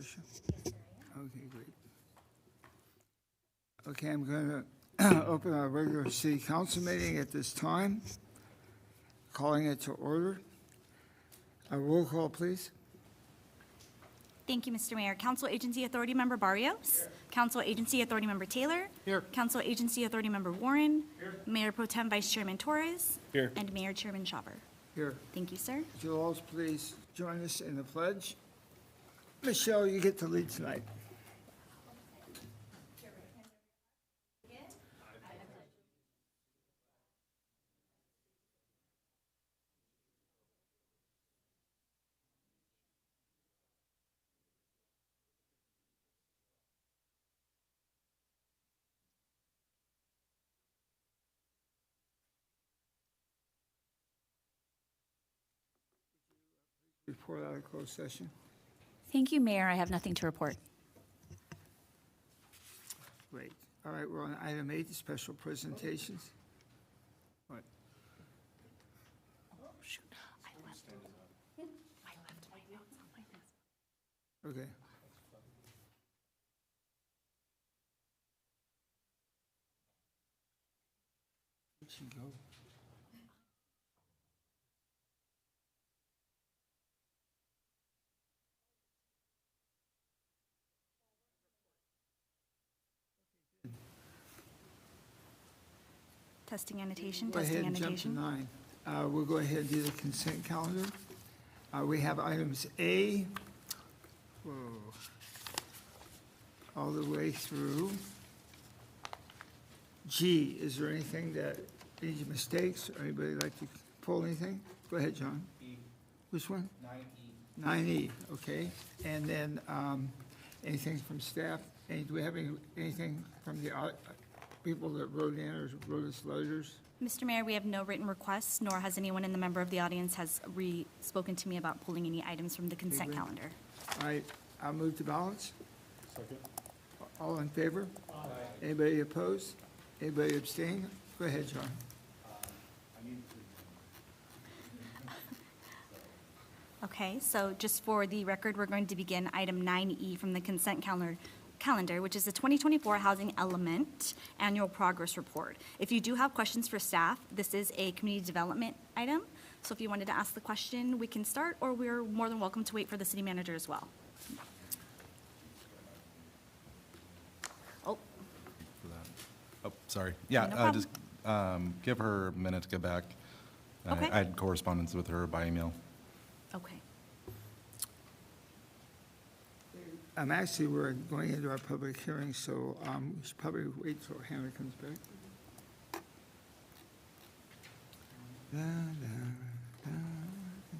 Okay, great. Okay, I'm going to open our regular city council meeting at this time, calling it to order. A roll call, please. Thank you, Mr. Mayor. Council Agency Authority Member Barrios. Here. Council Agency Authority Member Taylor. Here. Council Agency Authority Member Warren. Here. Mayor Pro Tem Vice Chairman Torres. Here. And Mayor Chairman Schauber. Here. Thank you, sir. Would you all please join us in the pledge? Michelle, you get to lead tonight. Report out of closed session. Thank you, Mayor. I have nothing to report. Great. All right, we're on item 8, special presentations. What? Oh, shoot. I left my notes on my desk. Okay. Where'd she go? Testing annotation, Go ahead testing and jump to annotation. 9. We'll go ahead and do the consent calendar. We have items A, whoa, all the way through G. Is there anything that, any mistakes, or anybody like to pull anything? Go ahead, John. E. Which one? 9E. 9E, okay. And then anything from staff? Do we have anything from the people that wrote in or wrote us letters? Mr. Mayor, we have no written requests, nor has anyone in the member of the audience has spoken to me about pulling any items from the consent great. calendar. All right, I'll move to balance. Second. All in favor? Aye. Anybody opposed? Anybody abstain? Go ahead, John. I need to. Okay, so just for the record, we're going to begin item 9E from the consent calendar, which is the 2024 Housing Element Annual Progress Report. If you do have questions for staff, this is a community development item. So if you wanted to ask the question, we can start, or we're more than welcome to wait for the city manager as well. Oh, For that. Oh, sorry. Yeah, No problem. just give her a minute to get back. Okay. I had correspondence with her by email. okay. We're going into our public hearing, so we should probably wait till Hannah comes back.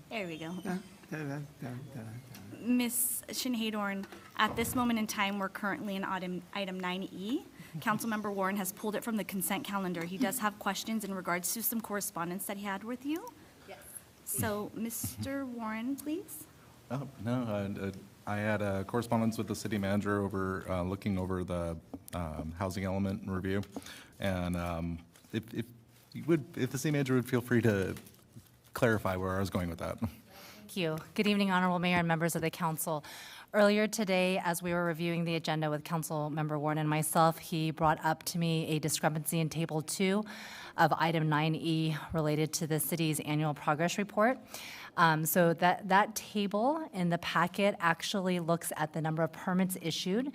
There we go. Da, da, da, da, da. Ms. Shinhadorn, at this moment in time, we're currently in item 9E. Councilmember Warren has pulled it from the consent calendar. He does have questions in regards to some correspondence that he had with you. Yes. So, Mr. Warren, please. Oh, no, I had a correspondence with the city manager over, looking over the housing element review. And if the city manager would feel free to clarify where I was going with that. Thank you. Good evening, Honorable Mayor and members of the council. Earlier today, as we were reviewing the agenda with Council Member Warren and myself, he brought up to me a discrepancy in Table 2 of Item 9E related to the city's annual progress report. So that table in the packet actually looks at the number of permits issued.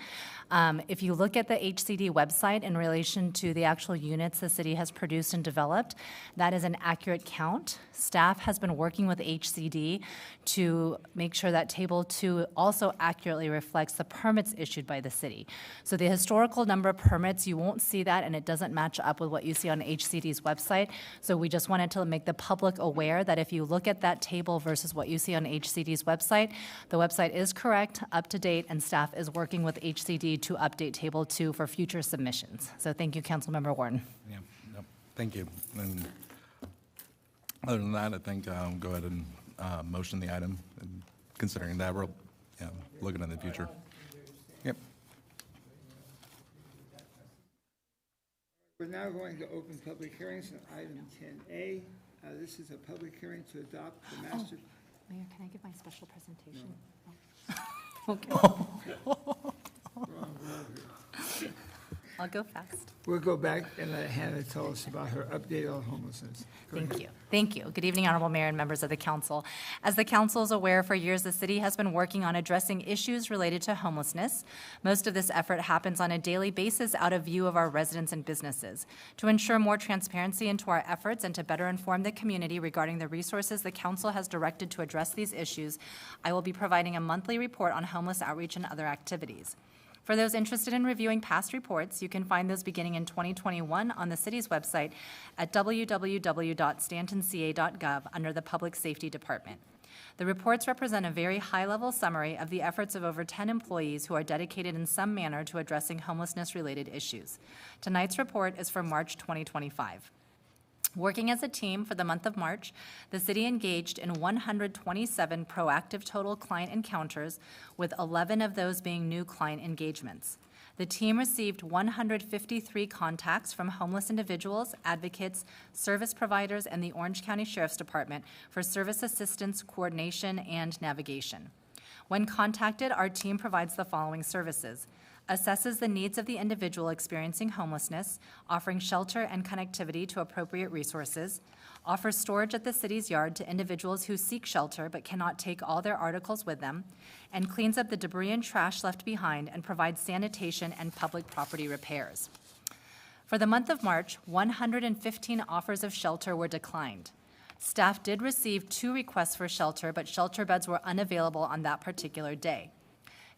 If you look at the HCD website in relation to the actual units the city has produced and developed, that is an accurate count. Staff has been working with HCD to make sure that Table 2 also accurately reflects the permits issued by the city. So the historical number of permits, you won't see that, and it doesn't match up with what you see on HCD's website. So we just wanted to make the public aware that if you look at that table versus what you see on HCD's website, the website is correct, up to date, and staff is working with HCD to update Table 2 for future submissions. So thank you, Councilmember Warren. Yeah, no, thank you. And other than that, I think go ahead and motion the item, and considering that we're looking in the future. Yep. We're now going to open public hearings on item 10A. This is a public hearing to adopt the master. Mayor, can I give my special presentation? I'll go fast. We'll go back and let Hannah tell us about her update on homelessness. Go Thank ahead. you. Thank you. Good evening, Honorable Mayor and members of the council. As the council is aware, for years, the city has been working on addressing issues related to homelessness. Most of this effort happens on a daily basis out of view of our residents and businesses. To ensure more transparency into our efforts and to better inform the community regarding the resources the council has directed to address these issues, I will be providing a monthly report on homeless outreach and other activities. For those interested in reviewing past reports, you can find those beginning in 2021 on the city's website at www.stantonca.gov under the Public Safety Department. The reports represent a very high-level summary of the efforts of over 10 employees who are dedicated in some manner to addressing homelessness-related issues. Tonight's report is for March 2025. Working as a team for the month of March, the city engaged in 127 proactive total client encounters, with 11 of those being new client engagements. The team received 153 contacts from homeless individuals, advocates, service providers, and the Orange County Sheriff's Department for service assistance, coordination, and navigation. When contacted, our team provides the following services: assesses the needs of the individual experiencing homelessness, offering shelter and connectivity to appropriate resources, offers storage at the city's yard to individuals who seek shelter but cannot take all their articles with them, and cleans up the debris and trash left behind and provides sanitation and public property repairs. For the month of March, 115 offers of shelter were declined. Staff did receive 2 requests for shelter, but shelter beds were unavailable on that particular day.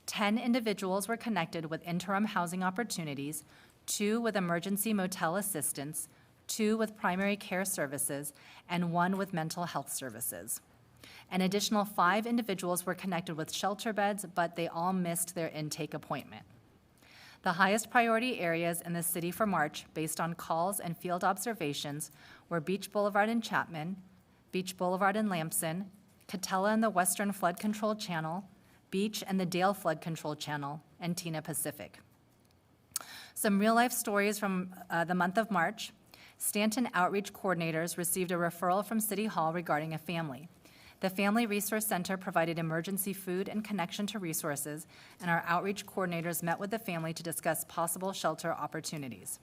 10 individuals were connected with interim housing opportunities, 2 with emergency motel assistance, 2 with primary care services, and 1 with mental health services. An additional 5 individuals were connected with shelter beds, but they all missed their intake appointment. The highest priority areas in the city for March, based on calls and field observations, were Beach Boulevard in Chapman, Beach Boulevard in Lamson, Catella and the Western Flood Control Channel, Beach and the Dale Flood Control Channel, and Tina Pacific. Some real-life stories from the month of March. Stanton outreach coordinators received a referral from City Hall regarding a family. The Family Resource Center provided emergency food and connection to resources, and our outreach coordinators met with the family to discuss possible shelter opportunities.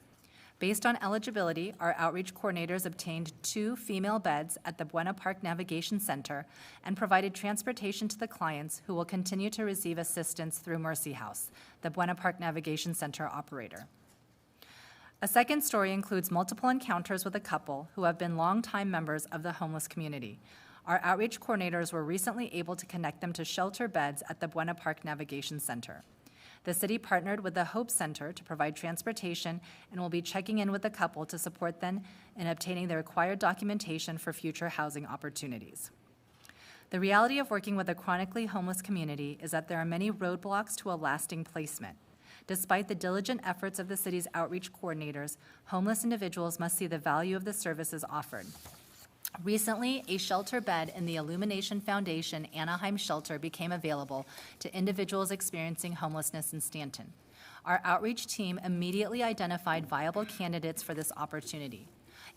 Based on eligibility, our outreach coordinators obtained 2 female beds at the Buena Park Navigation Center and provided transportation to the clients, who will continue to receive assistance through Mercy House, the Buena Park Navigation Center operator. A second story includes multiple encounters with a couple who have been longtime members of the homeless community. Our outreach coordinators were recently able to connect them to shelter beds at the Buena Park Navigation Center. The city partnered with the Hope Center to provide transportation and will be checking in with the couple to support them in obtaining the required documentation for future housing opportunities. The reality of working with a chronically homeless community is that there are many roadblocks to a lasting placement. Despite the diligent efforts of the city's outreach coordinators, homeless individuals must see the value of the services offered. Recently, a shelter bed in the Illumination Foundation Anaheim shelter became available to individuals experiencing homelessness in Stanton. Our outreach team immediately identified viable candidates for this opportunity.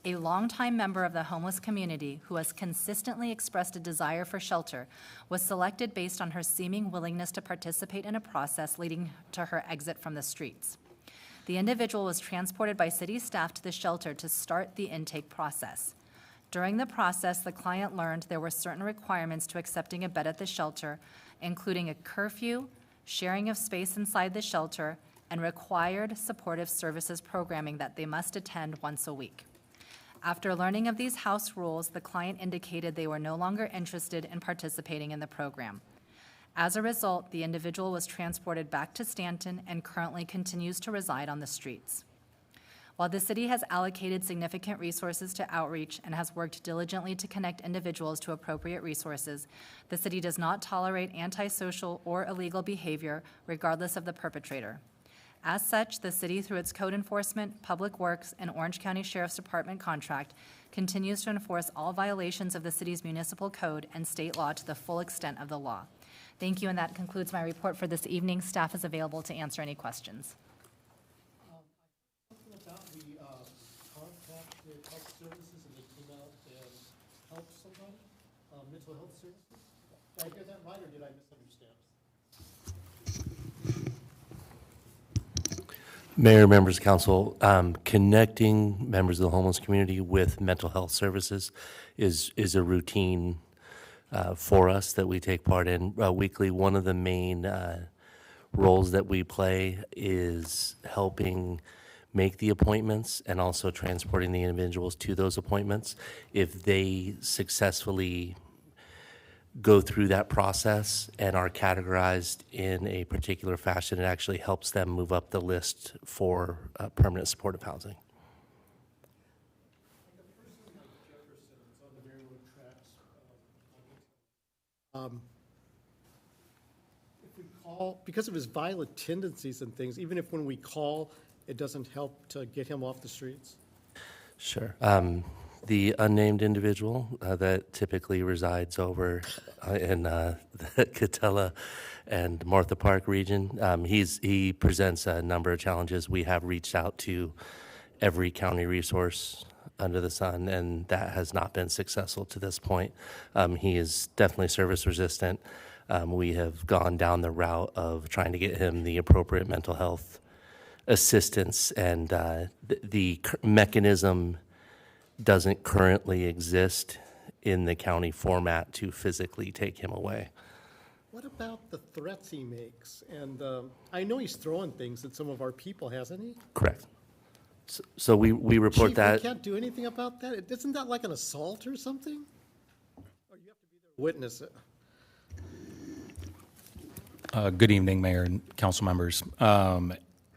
A longtime member of the homeless community who has consistently expressed a desire for shelter was selected based on her seeming willingness to participate in a process leading to her exit from the streets. The individual was transported by city staff to the shelter to start the intake process. During the process, the client learned there were certain requirements to accepting a bed at the shelter, including a curfew, sharing of space inside the shelter, and required supportive services programming that they must attend once a week. After learning of these house rules, the client indicated they were no longer interested in participating in the program. As a result, the individual was transported back to Stanton and currently continues to reside on the streets. While the city has allocated significant resources to outreach and has worked diligently to connect individuals to appropriate resources, the city does not tolerate antisocial or illegal behavior regardless of the perpetrator. As such, the city, through its code enforcement, public works, and Orange County Sheriff's Department contract, continues to enforce all violations of the city's municipal code and state law to the full extent of the law. Thank you, and that concludes my report for this evening. Staff is available to answer any questions. Something about the contact with health services and they came out and helped somebody, mental health services? Did I hear that right, or did I misunderstand? Mayor, members of council, connecting members of the homeless community with mental health services is a routine for us that we take part in weekly. One of the main roles that we play is helping make the appointments and also transporting the individuals to those appointments. If they successfully go through that process and are categorized in a particular fashion, it actually helps them move up the list for permanent supportive housing. Like a person like Jefferson's on the railroad tracks. If we call, because of his violent tendencies and things, even if when we call, it doesn't help to get him off the streets? Sure. The unnamed individual that typically resides over in the Catella and Martha Park region, he presents a number of challenges. We have reached out to every county resource under the sun, and that has not been successful to this point. He is definitely service resistant. We have gone down the route of trying to get him the appropriate mental health assistance, and the mechanism doesn't currently exist in the county format to physically take him away. What about the threats he makes? And I know he's throwing things at some of our people, hasn't he? Correct. So we report Chief, that. we can't do anything about that? Isn't that like an assault or something? Or you have to be there to witness it? Good evening, Mayor and council members.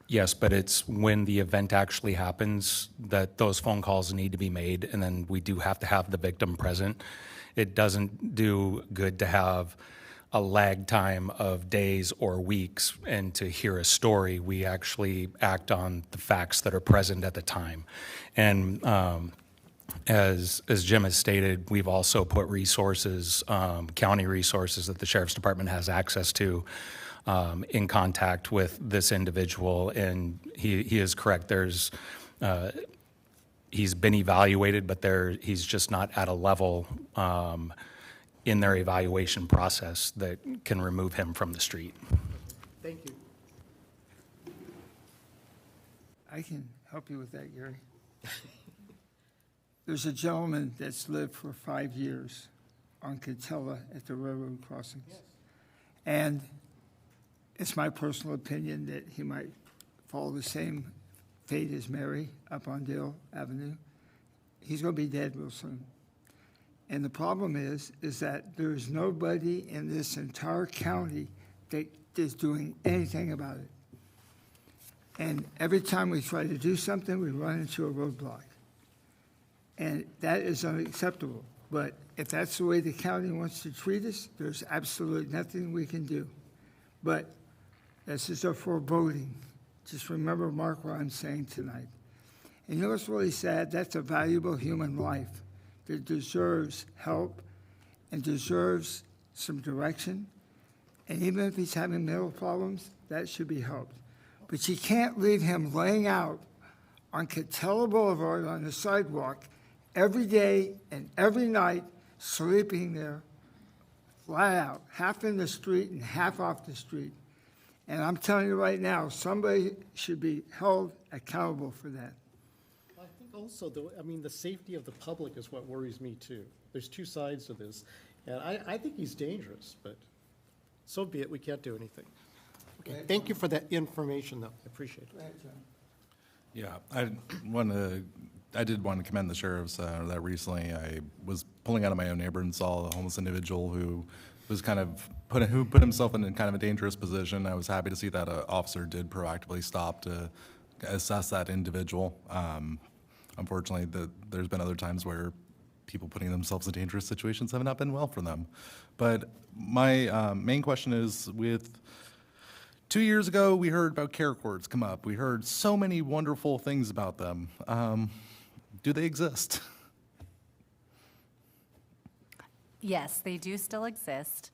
Yes, but it's when the event actually happens that those phone calls need to be made, and then we do have to have the victim present. It doesn't do good to have a lag time of days or weeks and to hear a story. We actually act on the facts that are present at the time. And as Jim has stated, we've also put resources, county resources that the Sheriff's Department has access to, in contact with this individual, and he is correct. There's he's been evaluated, but he's just not at a level in their evaluation process that can remove him from the street. Thank you. I can help you with that, Gary. There's a gentleman that's lived for 5 years on Catella at the railroad crossings. And it's my personal opinion that he might follow the same fate as Mary up on Dale Avenue. He's going to be dead real soon. And the problem is that there's nobody in this entire county that is doing anything about it. And every time we try to do something, we run into a roadblock. And that is unacceptable. But if that's the way the county wants to treat us, there's absolutely nothing we can do. But this is a foreboding. Just remember, Mark, what I'm saying tonight. And you know what's really sad? That's a valuable human life that deserves help and deserves some direction. And even if he's having mental problems, that should be helped. But you can't leave him laying out on Catella Boulevard on the sidewalk every day and every night, sleeping there, flat out, half in the street and half off the street. And I'm telling you right now, somebody should be held accountable for that. I think also, the safety of the public is what worries me too. There's two sides to this. And I think he's dangerous, but so be it. We can't do anything. Okay, thank you for that information, though. I appreciate it. Go ahead, John. Yeah, I did want to commend the sheriffs that recently I was pulling out of my own neighborhood and saw a homeless individual who was kind of put himself in kind of a dangerous position. I was happy to see that an officer did proactively stop to assess that individual. Unfortunately, there's been other times where people putting themselves in dangerous situations have not been well for them. But my main question is, with 2 years ago, we heard about care cords come up. We heard so many wonderful things about them. Do they exist? Yes, they do still exist.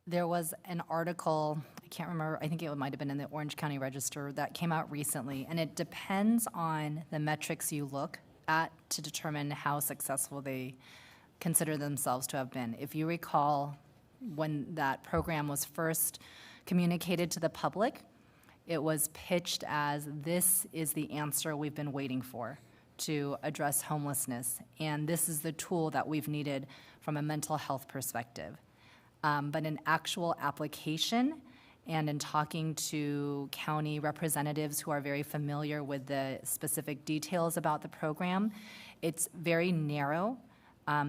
There was an article, I can't remember, I think it might have been in the Orange County Register, that came out recently, and it depends on the metrics you look at to determine how successful they consider themselves to have been. If you recall, when that program was first communicated to the public, it was pitched as this is the answer we've been waiting for to address homelessness, and this is the tool that we've needed from a mental health perspective. But in actual application and in talking to county representatives who are very familiar with the specific details about the program, it's very narrow.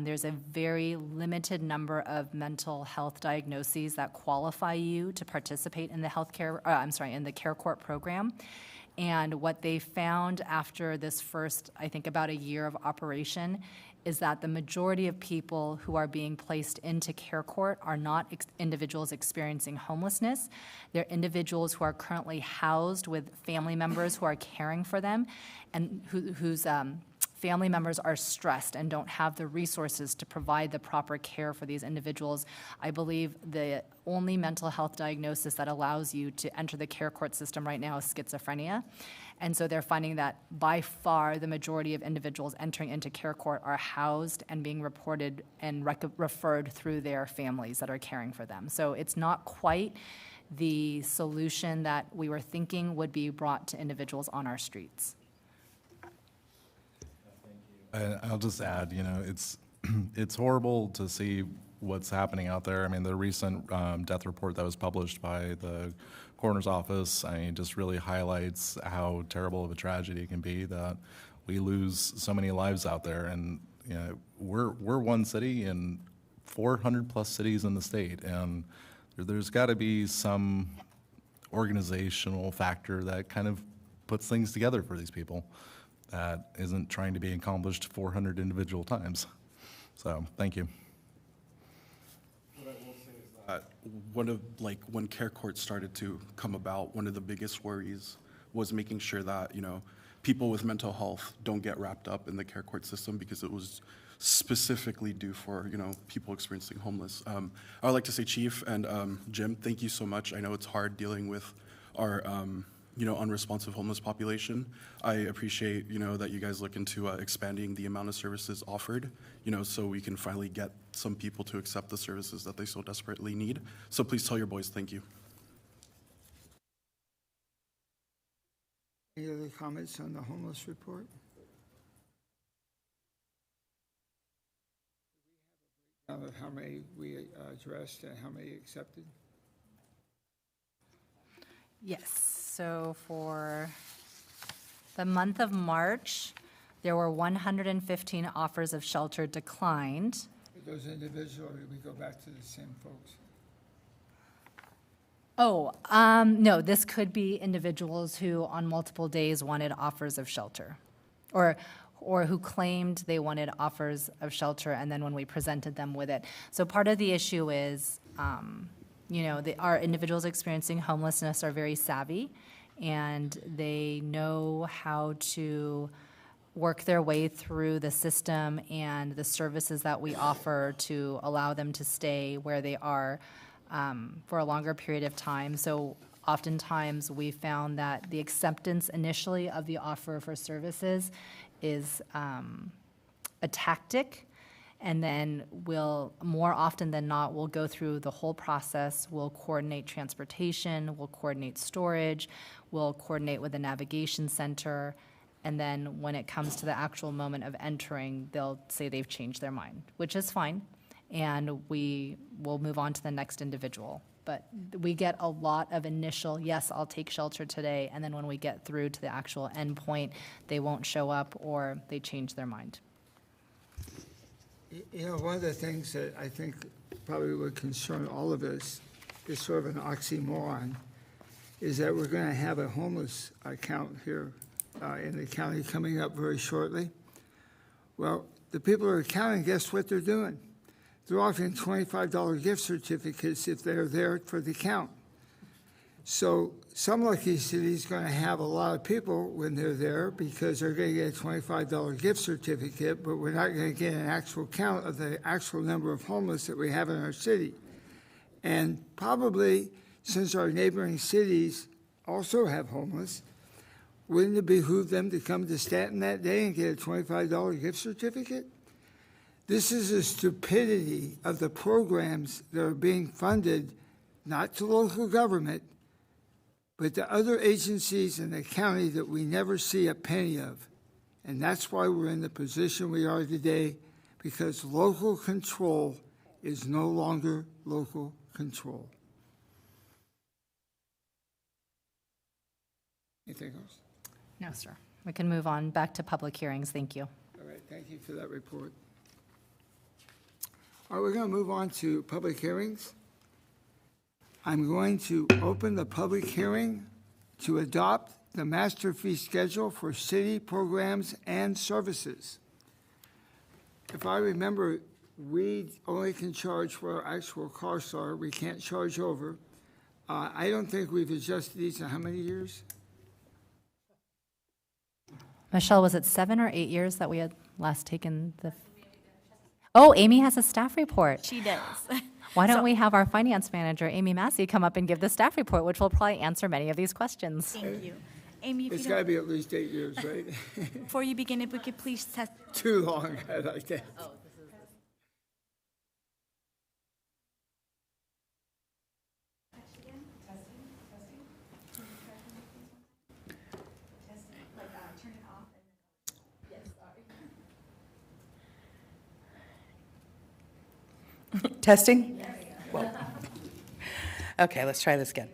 There's a very limited number of mental health diagnoses that qualify you to participate in the in the Care Court program. And what they found after this first, I think about a year of operation, is that the majority of people who are being placed into Care Court are not individuals experiencing homelessness. They're individuals who are currently housed with family members who are caring for them and whose family members are stressed and don't have the resources to provide the proper care for these individuals. I believe the only mental health diagnosis that allows you to enter the Care Court system right now is schizophrenia. And so they're finding that by far the majority of individuals entering into Care Court are housed and being reported and referred through their families that are caring for them. So it's not quite the solution that we were thinking would be brought to individuals on our streets. I'll just add, it's horrible to see what's happening out there. I mean, the recent death report that was published by the coroner's office, just really highlights how terrible of a tragedy it can be that we lose so many lives out there. And we're one city in 400 plus cities in the state, and there's got to be some organizational factor that kind of puts things together for these people that isn't trying to be accomplished 400 individual times. So, thank you. What I will say is that when Care Court started to come about, one of the biggest worries was making sure that, people with mental health don't get wrapped up in the Care Court system because it was specifically due for, people experiencing homeless. I would like to say, Chief and Jim, thank you so much. I know it's hard dealing with our unresponsive homeless population. I appreciate, that you guys look into expanding the amount of services offered, so we can finally get some people to accept the services that they so desperately need. So please tell your boys thank you. Any other comments on the homeless report? Of how many we addressed and how many accepted? Yes. So for the month of March, there were 115 offers of shelter declined. Those individuals, or did we go back to the same folks? No, this could be individuals who on multiple days wanted offers of shelter, or who claimed they wanted offers of shelter, and then when we presented them with it. So part of the issue is, our individuals experiencing homelessness are very savvy, and they know how to work their way through the system and the services that we offer to allow them to stay where they are for a longer period of time. So oftentimes we found that the acceptance initially of the offer for services is a tactic, and then more often than not, we'll go through the whole process. We'll coordinate transportation, we'll coordinate storage, we'll coordinate with the navigation center, and then when it comes to the actual moment of entering, they'll say they've changed their mind, which is fine, and we will move on to the next individual. But we get a lot of initial, yes, I'll take shelter today, and then when we get through to the actual end point, they won't show up or they change their mind. One of the things that I think probably would concern all of us is sort of an oxymoron, is that we're going to have a homeless count here in the county coming up very shortly. Well, the people who are counting, guess what they're doing? They're offering $25 gift certificates if they're there for the count. So some lucky city is going to have a lot of people when they're there because they're going to get a $25 gift certificate, but we're not going to get an actual count of the actual number of homeless that we have in our city. And probably, since our neighboring cities also have homeless, wouldn't it behoove them to come to Stanton that day and get a $25 gift certificate? This is the stupidity of the programs that are being funded not to local government, but to other agencies in the county that we never see a penny of. And that's why we're in the position we are today, because local control is no longer local control. Anything else? No, sir. We can move on back to public hearings. Thank you. All right, thank you for that report. All right, we're going to move on to public hearings. I'm going to open the public hearing to adopt the master fee schedule for city programs and services. If I remember, we only can charge where our actual costs are. We can't charge over. I don't think we've adjusted these in how many years? Michelle, was it 7 or 8 years that we had last taken the? Oh, Amy has a staff report. She does. Why don't we have our finance manager, Amy Massey, come up and give the staff report, which will probably answer many of these questions. Thank you. Amy, if It's you got to don't, be at least 8 years, right? before you begin, if we could please test. Too long, I like that. Testing? Whoa. Okay, let's try this again.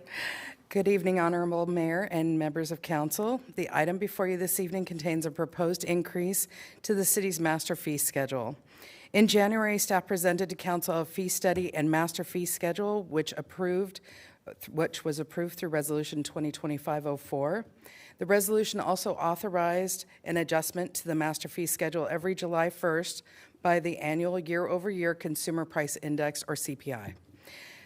Good evening, Honorable Mayor and members of council. The item before you this evening contains a proposed increase to the city's master fee schedule. In January, staff presented to council a fee study and master fee schedule, which was approved through Resolution 2025-04. The resolution also authorized an adjustment to the master fee schedule every July 1st by the annual year-over-year Consumer Price Index, or CPI.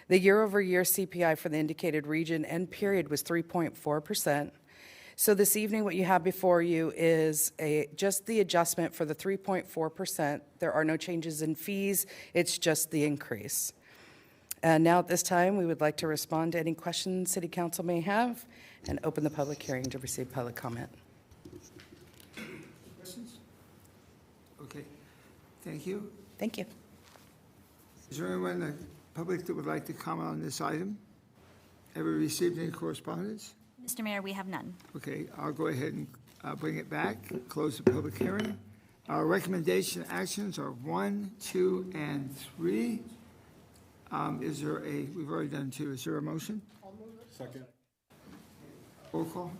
The year-over-year CPI for the indicated region and period was 3.4%. So this evening, what you have before you is just the adjustment for the 3.4%. There are no changes in fees. It's just the increase. And now at this time, we would like to respond to any questions City Council may have and open the public hearing to receive public comment. Questions? Okay, thank you. Thank you. Is there anyone in the public that would like to comment on this item? Ever received any correspondence? Mr. Mayor, we have none. Okay, I'll go ahead and bring it back, close the public hearing. Our recommendation actions are 1, 2, and 3. Is there we've already done 2. Is there a motion? I'll move it. Second. Roll call.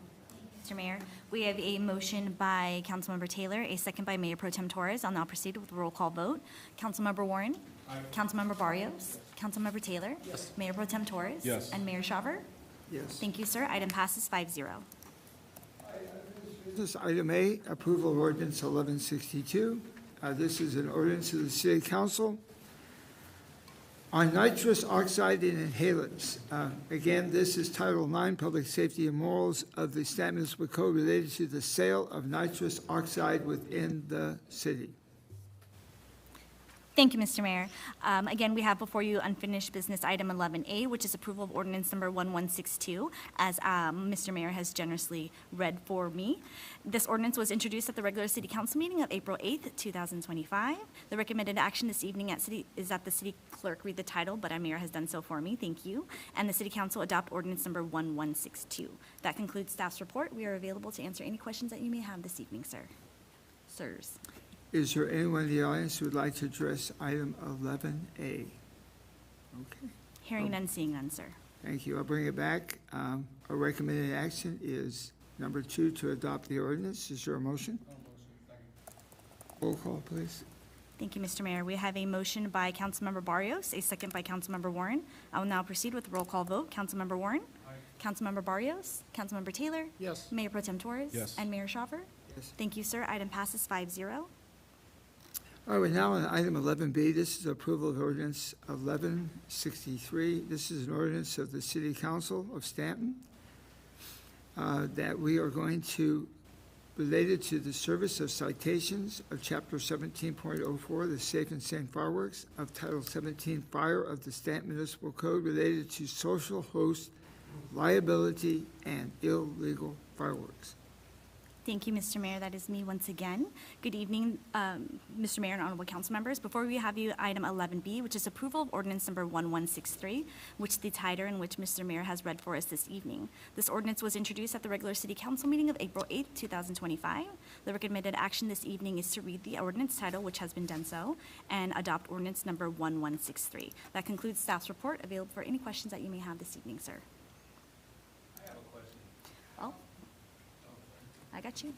Mr. Mayor, we have a motion by Councilmember Taylor, a second by Mayor Pro Tem Torres. I'll now proceed with the roll call vote. Councilmember Warren? Aye. Councilmember Barrios? Councilmember Taylor? Yes. Mayor Pro Tem Torres? Yes. And Mayor Shaver? Yes. Thank you, sir. Item passes 5-0. Business item A, approval of ordinance 1162. This is an ordinance of the City Council on nitrous oxide and inhalants. Again, this is Title IX, Public Safety and Morals of the State Municipal Code related to the sale of nitrous oxide within the city. Thank you, Mr. Mayor. Again, we have before you unfinished business item 11A, which is approval of ordinance number 1162, as Mr. Mayor has generously read for me. This ordinance was introduced at the regular City Council meeting of April 8th, 2025. The recommended action this evening is that the City Clerk read the title, but our Mayor has done so for me. Thank you. And the City Council adopt ordinance number 1162. That concludes staff's report. We are available to answer any questions that you may have this evening, sirs. Is there anyone in the audience who would like to address item 11A? Okay, Hearing none, seeing none, sir. thank you. I'll bring it back. Our recommended action is number 2, to adopt the ordinance. Is there a motion? Roll call, please. Thank you, Mr. Mayor. We have a motion by Councilmember Barrios, a second by Councilmember Warren. I will now proceed with the roll call vote. Councilmember Warren? Aye. Councilmember Barrios? Councilmember Taylor? Yes. Mayor Pro Tem Torres? Yes. And Mayor Shaver? Yes. Thank you, sir. Item passes 5-0. All right, we're now on item 11B. This is approval of ordinance 1163. This is an ordinance of the City Council of Stanton that we are going to, related to the service of citations of Chapter 17.04, the Safe and Sane Fireworks, of Title 17, Fire of the Stanton Municipal Code related to social host liability and illegal fireworks. Thank you, Mr. Mayor. That is me once again. Good evening, Mr. Mayor and honorable council members. Before we have you, item 11B, which is approval of ordinance number 1163, which the title in which Mr. Mayor has read for us this evening. This ordinance was introduced at the regular city council meeting of April 8th, 2025. The recommended action this evening is to read the ordinance title, which has been done so, and adopt ordinance number 1163. That concludes staff's report. Available for any questions that you may have this evening, sir. I have a question. Oh, I got you.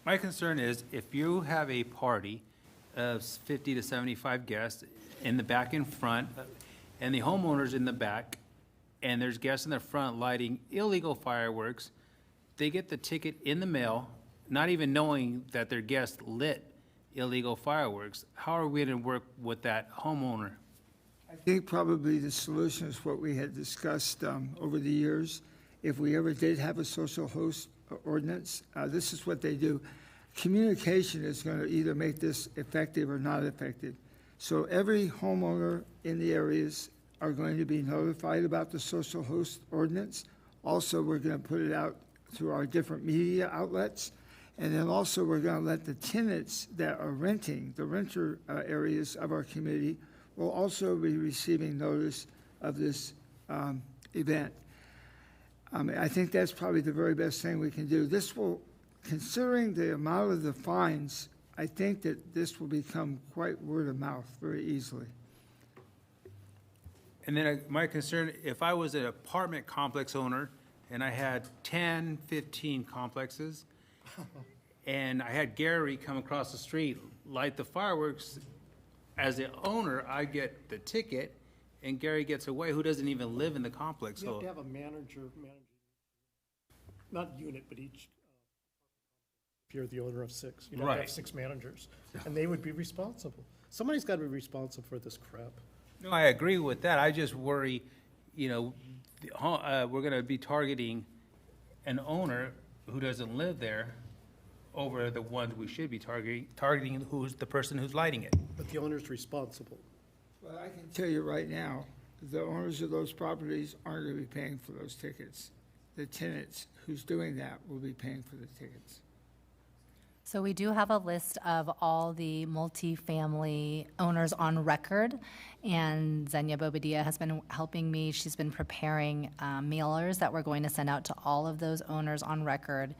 My concern is if you have a party of 50 to 75 guests in the back and front, and the homeowner's in the back, and there's guests in the front lighting illegal fireworks, they get the ticket in the mail, not even knowing that their guest lit illegal fireworks. How are we going to work with that homeowner? I think probably the solution is what we had discussed over the years. If we ever did have a social host ordinance, this is what they do. Communication is going to either make this effective or not effective. So every homeowner in the areas are going to be notified about the social host ordinance. Also, we're going to put it out through our different media outlets. And then also we're going to let the tenants that are renting, the renter areas of our community, will also be receiving notice of this event. I think that's probably the very best thing we can do. This will, considering the amount of the fines, I think that this will become quite word of mouth very easily. And then my concern, if I was an apartment complex owner and I had 10, 15 complexes, and I had Gary come across the street, light the fireworks, as the owner, I get the ticket, and Gary gets away, who doesn't even live in the complex. You have So to have a manager, not unit, but each, if you're the owner of 6, you'd have to have Right. 6 managers, and they would be responsible. Somebody's got to be responsible for this crap. no, I agree with that. I just worry, we're going to be targeting an owner who doesn't live there over the ones we should be targeting who's the person who's lighting it. But the owner's responsible. Well, I can tell you right now, the owners of those properties aren't going to be paying for those tickets. The tenants who's doing that will be paying for the tickets. So we do have a list of all the multifamily owners on record, and Xenia Bobadilla has been helping me. She's been preparing mailers that we're going to send out to all of those owners on record.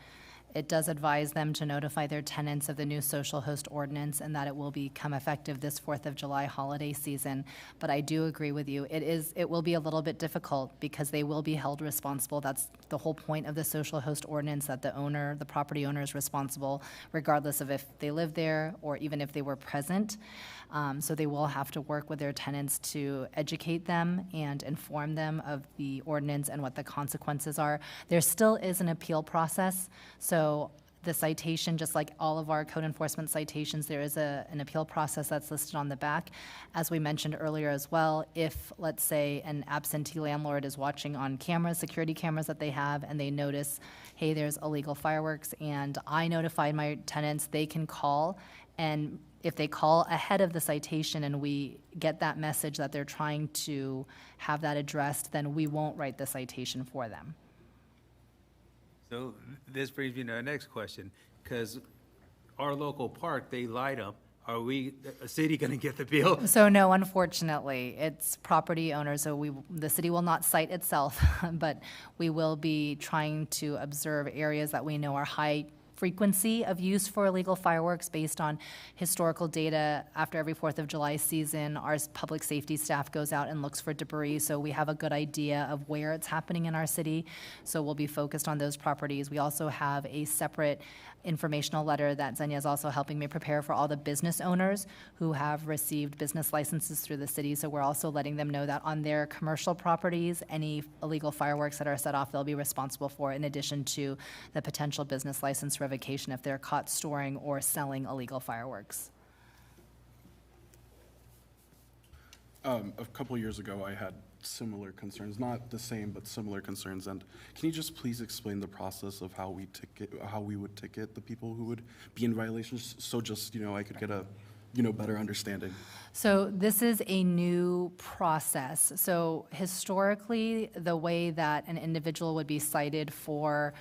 It does advise them to notify their tenants of the new social host ordinance and that it will become effective this 4th of July holiday season. But I do agree with you. It will be a little bit difficult because they will be held responsible. That's the whole point of the social host ordinance, that the property owner is responsible regardless of if they live there or even if they were present. So they will have to work with their tenants to educate them and inform them of the ordinance and what the consequences are. There still is an appeal process. So the citation, just like all of our code enforcement citations, there is an appeal process that's listed on the back. As we mentioned earlier as well, if, let's say, an absentee landlord is watching on cameras, security cameras that they have, and they notice, hey, there's illegal fireworks, and I notified my tenants, they can call, and if they call ahead of the citation and we get that message that they're trying to have that addressed, then we won't write the citation for them. So this brings me to the next question, because our local park, they light up. Are we, a city, going to get the bill? So no, unfortunately, it's property owners, so the city will not cite itself, but we will be trying to observe areas that we know are high frequency of use for illegal fireworks based on historical data. After every 4th of July season, our public safety staff goes out and looks for debris, so we have a good idea of where it's happening in our city. So we'll be focused on those properties. We also have a separate informational letter that Xenia is also helping me prepare for all the business owners who have received business licenses through the city. So we're also letting them know that on their commercial properties, any illegal fireworks that are set off, they'll be responsible for, in addition to the potential business license revocation if they're caught storing or selling illegal fireworks. A couple years ago, I had similar concerns, not the same, but similar concerns. And can you just please explain the process of how we would ticket the people who would be in violations? So just, I could get a, better understanding. So this is a new process. So historically, the way that an individual would be cited for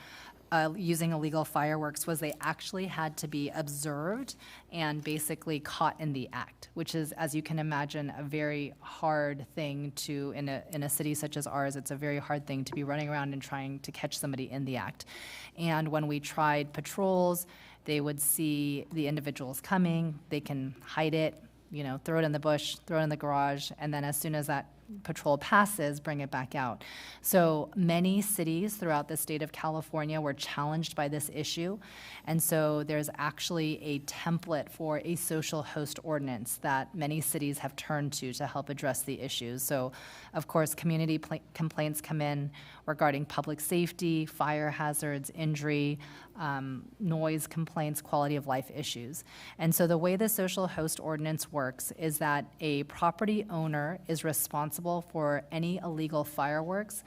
using illegal fireworks was they actually had to be observed and basically caught in the act, which is, as you can imagine, a very hard thing to, in a city such as ours, it's a very hard thing to be running around and trying to catch somebody in the act. And when we tried patrols, they would see the individuals coming, they can hide it, you know, throw it in the bush, throw it in the garage, and then as soon as that patrol passes, bring it back out. So many cities throughout the state of California were challenged by this issue. And so there's actually a template for a social host ordinance that many cities have turned to help address the issues. So, of course, community complaints come in regarding public safety, fire hazards, injury, noise complaints, quality of life issues. And so the way the social host ordinance works is that a property owner is responsible for any illegal fireworks,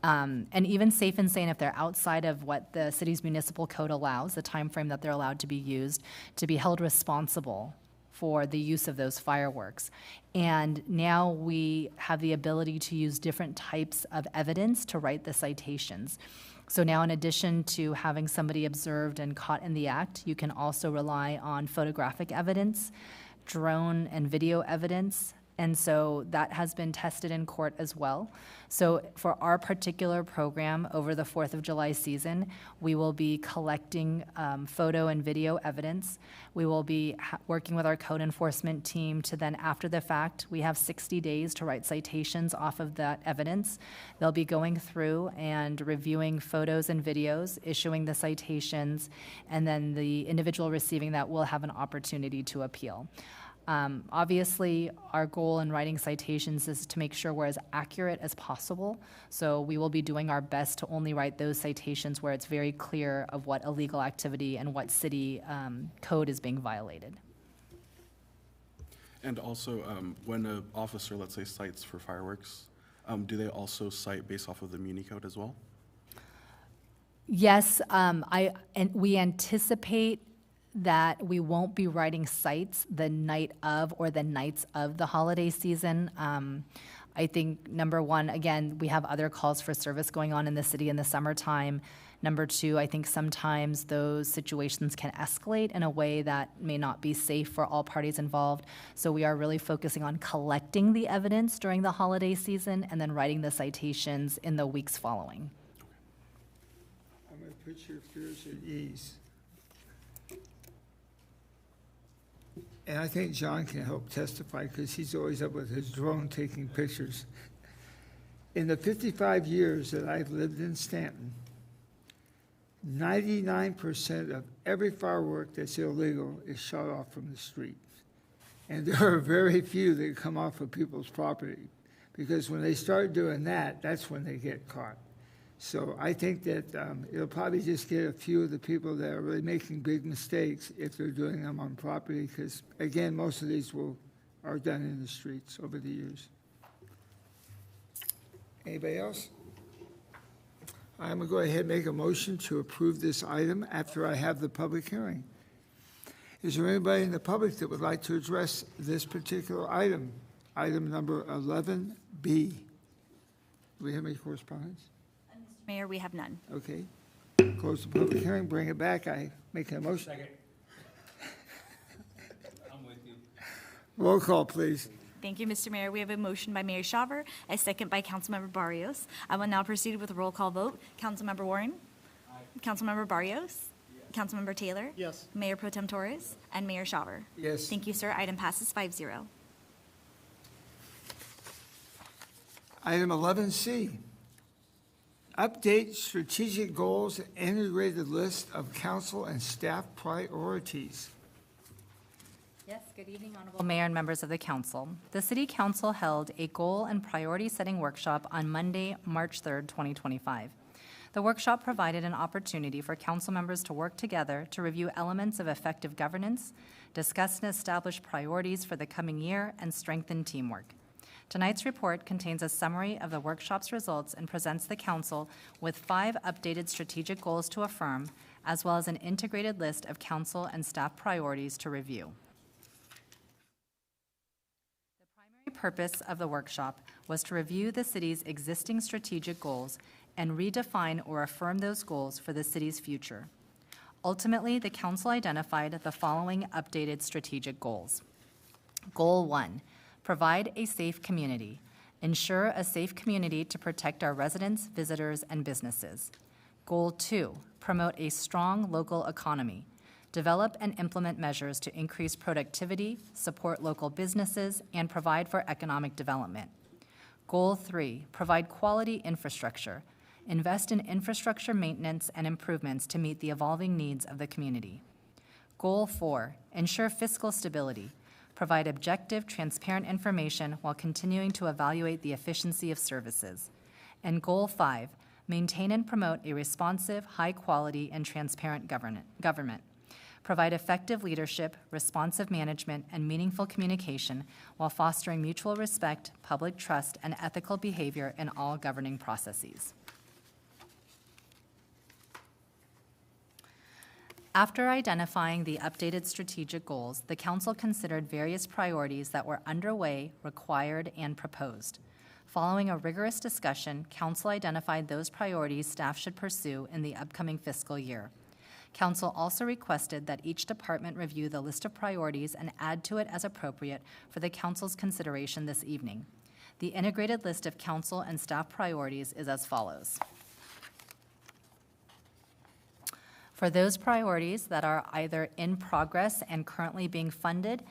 and even safe and sane if they're outside of what the city's municipal code allows, the time frame that they're allowed to be used, to be held responsible for the use of those fireworks. And now we have the ability to use different types of evidence to write the citations. So now, in addition to having somebody observed and caught in the act, you can also rely on photographic evidence, drone and video evidence, and so that has been tested in court as well. So for our particular program over the 4th of July season, we will be collecting photo and video evidence. We will be working with our code enforcement team to then, after the fact, we have 60 days to write citations off of that evidence. They'll be going through and reviewing photos and videos, issuing the citations, and then the individual receiving that will have an opportunity to appeal. Obviously, our goal in writing citations is to make sure we're as accurate as possible. So we will be doing our best to only write those citations where it's very clear of what illegal activity and what city code is being violated. And also, when an officer, let's say, cites for fireworks, do they also cite based off of the Muni Code as well? Yes, we anticipate that we won't be writing cites the night of or the nights of the holiday season. I think, number one, again, we have other calls for service going on in the city in the summertime. Number two, I think sometimes those situations can escalate in a way that may not be safe for all parties involved. So we are really focusing on collecting the evidence during the holiday season and then writing the citations in the weeks following. I'm going to put your fears at ease. And I think John can help testify because he's always up with his drone taking pictures. In the 55 years that I've lived in Stanton, 99% of every firework that's illegal is shot off from the street. And there are very few that come off of people's property because when they start doing that, that's when they get caught. So I think that it'll probably just get a few of the people that are really making big mistakes if they're doing them on property, because, again, most of these are done in the streets over the years. Anybody else? I'm going to go ahead and make a motion to approve this item after I have the public hearing. Is there anybody in the public that would like to address this particular item, item number 11B? Do we have any correspondence? Mayor, we have none. Okay. Close the public hearing, bring it back. I make a motion. Second. I'm with you. Roll call, please. Thank you, Mr. Mayor. We have a motion by Mayor Shaver, a second by Councilmember Barrios. I will now proceed with a roll call vote. Councilmember Warren? Aye. Councilmember Barrios? Yes. Councilmember Taylor? Yes. Mayor Pro Tem Torres? And Mayor Shaver? Yes. Thank you, sir. Item passes 5-0. Item 11C. Update strategic goals and integrated list of council and staff priorities. Yes, good evening, Honorable Mayor and members of the council. The City Council held a goal and priority setting workshop on Monday, March 3rd, 2025. The workshop provided an opportunity for council members to work together to review elements of effective governance, discuss and establish priorities for the coming year, and strengthen teamwork. Tonight's report contains a summary of the workshop's results and presents the council with 5 updated strategic goals to affirm, as well as an integrated list of council and staff priorities to review. The primary purpose of the workshop was to review the city's existing strategic goals and redefine or affirm those goals for the city's future. Ultimately, the council identified the following updated strategic goals. Goal 1, provide a safe community. Ensure a safe community to protect our residents, visitors, and businesses. Goal 2, promote a strong local economy. Develop and implement measures to increase productivity, support local businesses, and provide for economic development. Goal 3, provide quality infrastructure. Invest in infrastructure maintenance and improvements to meet the evolving needs of the community. Goal 4, ensure fiscal stability. Provide objective, transparent information while continuing to evaluate the efficiency of services. And Goal 5, maintain and promote a responsive, high-quality, and transparent government. Provide effective leadership, responsive management, and meaningful communication while fostering mutual respect, public trust, and ethical behavior in all governing processes. After identifying the updated strategic goals, the council considered various priorities that were underway, required, and proposed. Following a rigorous discussion, council identified those priorities staff should pursue in the upcoming fiscal year. Council also requested that each department review the list of priorities and add to it as appropriate for the council's consideration this evening. The integrated list of council and staff priorities is as follows. For those priorities that are either in progress and currently being funded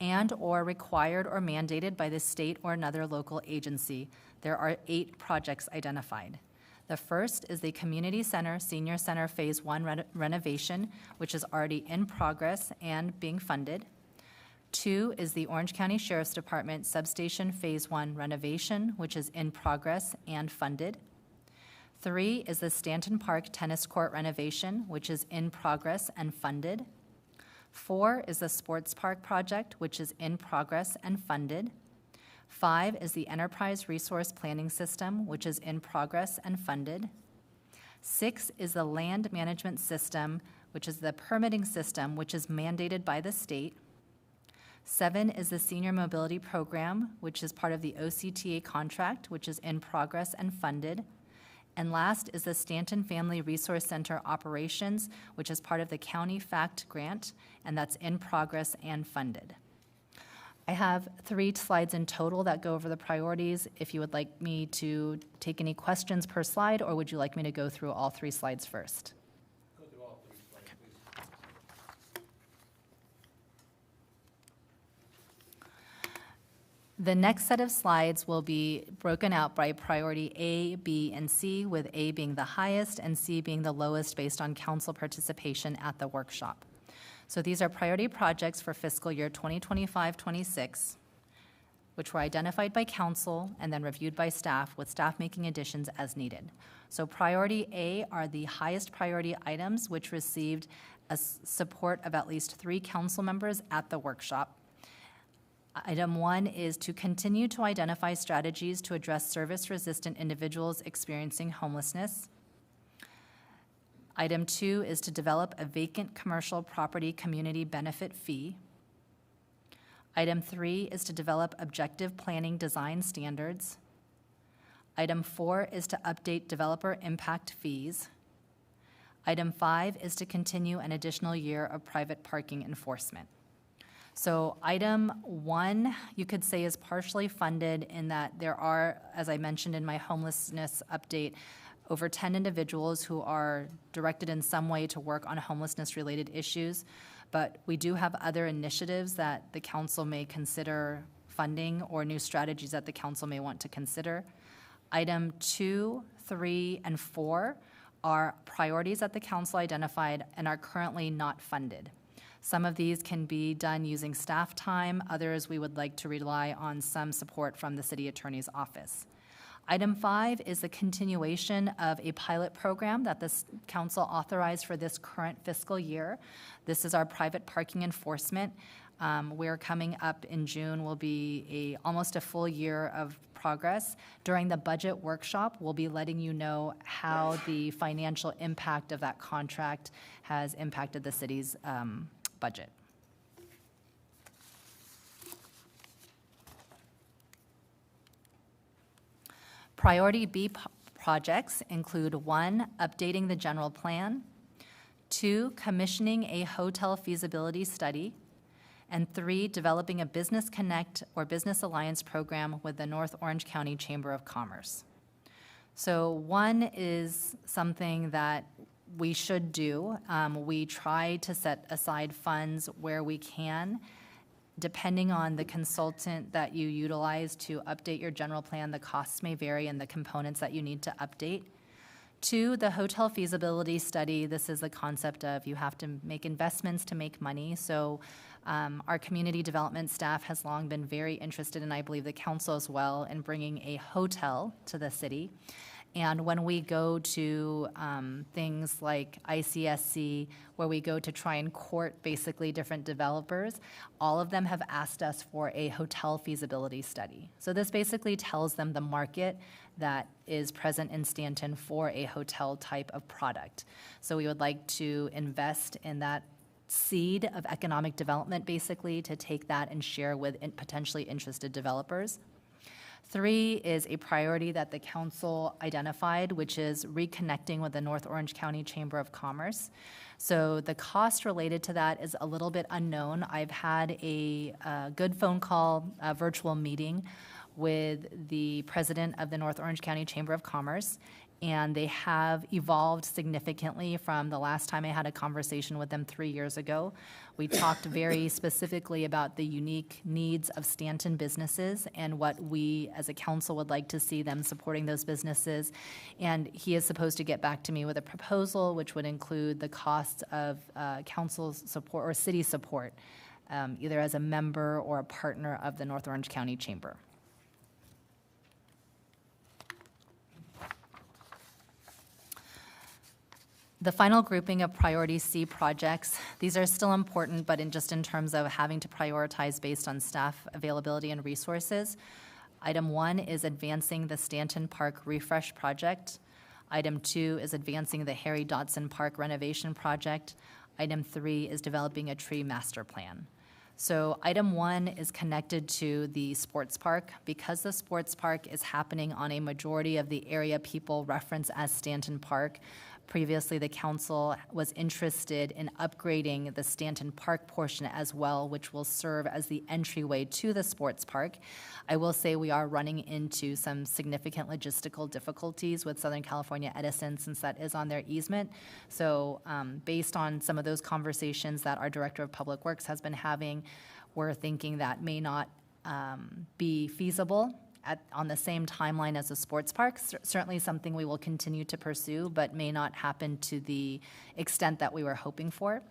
and/or required or mandated by the state or another local agency, there are 8 projects identified. The first is the Community Center Senior Center Phase 1 renovation, which is already in progress and being funded. 2 is the Orange County Sheriff's Department Substation Phase 1 renovation, which is in progress and funded. 3 is the Stanton Park Tennis Court renovation, which is in progress and funded. 4 is the Sports Park project, which is in progress and funded. 5 is the Enterprise Resource Planning System, which is in progress and funded. 6 is the Land Management System, which is the permitting system, which is mandated by the state. 7 is the Senior Mobility Program, which is part of the OCTA contract, which is in progress and funded. And last is the Stanton Family Resource Center operations, which is part of the County FACT grant, and that's in progress and funded. I have 3 slides in total that go over the priorities. If you would like me to take any questions per slide, or would you like me to go through all 3 slides first? Go through all 3 slides, please. The next set of slides will be broken out by priority A, B, and C, with A being the highest and C being the lowest based on council participation at the workshop. So these are priority projects for fiscal year 2025-26, which were identified by council and then reviewed by staff, with staff making additions as needed. So priority A are the highest priority items, which received a support of at least 3 council members at the workshop. Item 1 is to continue to identify strategies to address service-resistant individuals experiencing homelessness. Item 2 is to develop a vacant commercial property community benefit fee. Item 3 is to develop objective planning design standards. Item 4 is to update developer impact fees. Item 5 is to continue an additional year of private parking enforcement. So item 1, you could say, is partially funded in that there are, as I mentioned in my homelessness update, over 10 individuals who are directed in some way to work on homelessness-related issues. But we do have other initiatives that the council may consider funding, or new strategies that the council may want to consider. Item 2, 3, and 4 are priorities that the council identified and are currently not funded. Some of these can be done using staff time. Others, we would like to rely on some support from the city attorney's office. Item 5 is the continuation of a pilot program that this council authorized for this current fiscal year. This is our private parking enforcement. We're coming up in June, will be almost a full year of progress. During the budget workshop, we'll be letting you know how the financial impact of that contract has impacted the city's budget. Priority B projects include 1, updating the general plan, 2, commissioning a hotel feasibility study, and 3, developing a business connect or business alliance program with the North Orange County Chamber of Commerce. So 1 is something that we should do. We try to set aside funds where we can, depending on the consultant that you utilize to update your general plan. The costs may vary and the components that you need to update. 2, the hotel feasibility study. This is the concept of you have to make investments to make money. So our community development staff has long been very interested, and I believe the council as well, in bringing a hotel to the city. And when we go to things like ICSC, where we go to try and court basically different developers, all of them have asked us for a hotel feasibility study. So this basically tells them the market that is present in Stanton for a hotel type of product. So we would like to invest in that seed of economic development, basically, to take that and share with potentially interested developers. 3 is a priority that the council identified, which is reconnecting with the North Orange County Chamber of Commerce. So the cost related to that is a little bit unknown. I've had a good phone call, a virtual meeting with the president of the North Orange County Chamber of Commerce, and they have evolved significantly from the last time I had a conversation with them 3 years ago. We talked very specifically about the unique needs of Stanton businesses and what we as a council would like to see them supporting those businesses. And he is supposed to get back to me with a proposal which would include the costs of council support or city support, either as a member or a partner of the North Orange County Chamber. The final grouping of priority C projects, these are still important, but just in terms of having to prioritize based on staff availability and resources. Item 1 is advancing the Stanton Park refresh project. Item 2 is advancing the Harry Dotson Park renovation project. Item 3 is developing a tree master plan. So item 1 is connected to the sports park. Because the sports park is happening on a majority of the area people reference as Stanton Park, previously the council was interested in upgrading the Stanton Park portion as well, which will serve as the entryway to the sports park. I will say we are running into some significant logistical difficulties with Southern California Edison, since that is on their easement. So based on some of those conversations that our Director of Public Works has been having, we're thinking that may not be feasible on the same timeline as a sports park. Certainly something we will continue to pursue, but may not happen to the extent that we were hoping for.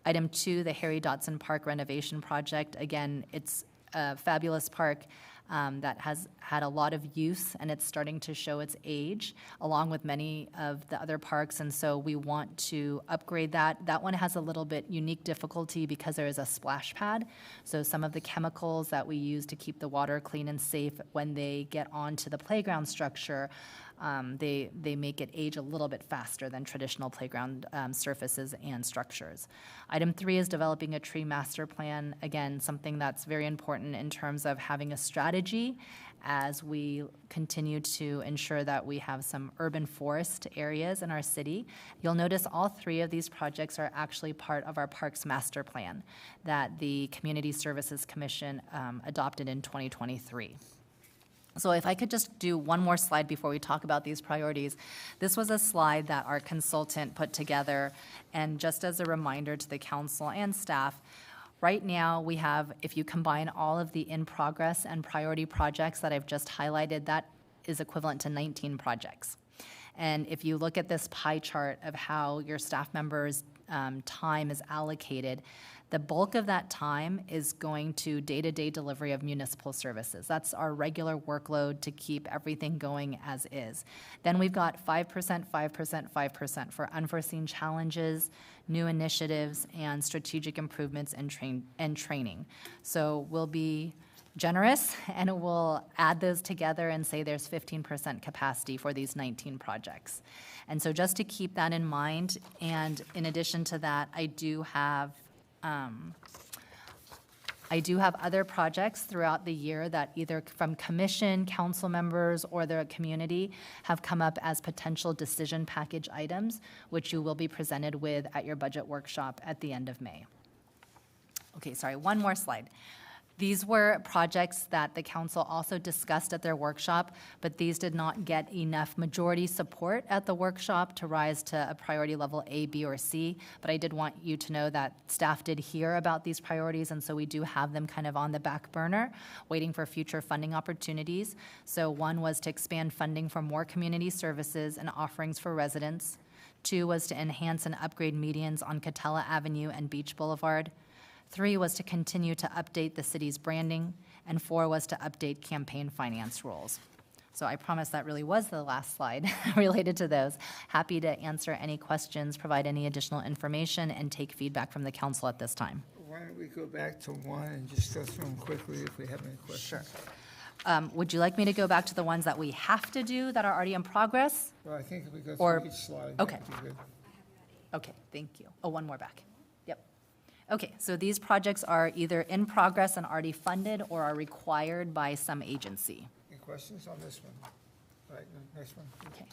Item 2, the Harry Dotson Park renovation project. Again, it's a fabulous park that has had a lot of use, and it's starting to show its age, along with many of the other parks, and so we want to upgrade that. That one has a little bit unique difficulty because there is a splash pad, so some of the chemicals that we use to keep the water clean and safe, when they get onto the playground structure, they make it age a little bit faster than traditional playground surfaces and structures. Item 3 is developing a tree master plan. Again, something that's very important in terms of having a strategy as we continue to ensure that we have some urban forest areas in our city. You'll notice all 3 of these projects are actually part of our Parks Master Plan that the Community Services Commission adopted in 2023. So if I could just do one more slide before we talk about these priorities. This was a slide that our consultant put together, and just as a reminder to the council and staff, right now we have, if you combine all of the in-progress and priority projects that I've just highlighted, that is equivalent to 19 projects. And if you look at this pie chart of how your staff members' time is allocated, the bulk of that time is going to day-to-day delivery of municipal services. That's our regular workload to keep everything going as is. Then we've got 5%, 5%, 5% for unforeseen challenges, new initiatives, and strategic improvements and training. So we'll be generous, and we'll add those together and say there's 15% capacity for these 19 projects. And so just to keep that in mind, and in addition to that, I do have I do have other projects throughout the year that either from commission, council members, or the community have come up as potential decision package items, which you will be presented with at your budget workshop at the end of May. Okay, sorry, one more slide. These were projects that the council also discussed at their workshop, but these did not get enough majority support at the workshop to rise to a priority level A, B, or C. But I did want you to know that staff did hear about these priorities, and so we do have them kind of on the back burner, waiting for future funding opportunities. So one was to expand funding for more community services and offerings for residents. 2 was to enhance and upgrade medians on Catella Avenue and Beach Boulevard. 3 was to continue to update the city's branding, and 4 was to update campaign finance rules. So I promise that really was the last slide related to those. Happy to answer any questions, provide any additional information, and take feedback from the council at this time. Why don't we go back to 1 and just go through them quickly if we have any questions? Would you like me to go back to the ones that we have to do that are already in progress? Well, I think if we go Or- through each slide, okay. that'd be good. Okay, thank you. Oh, one more back. Yep. Okay, so these projects are either in progress and already funded or are required by some agency. Any questions on this one? All right, next one. Okay.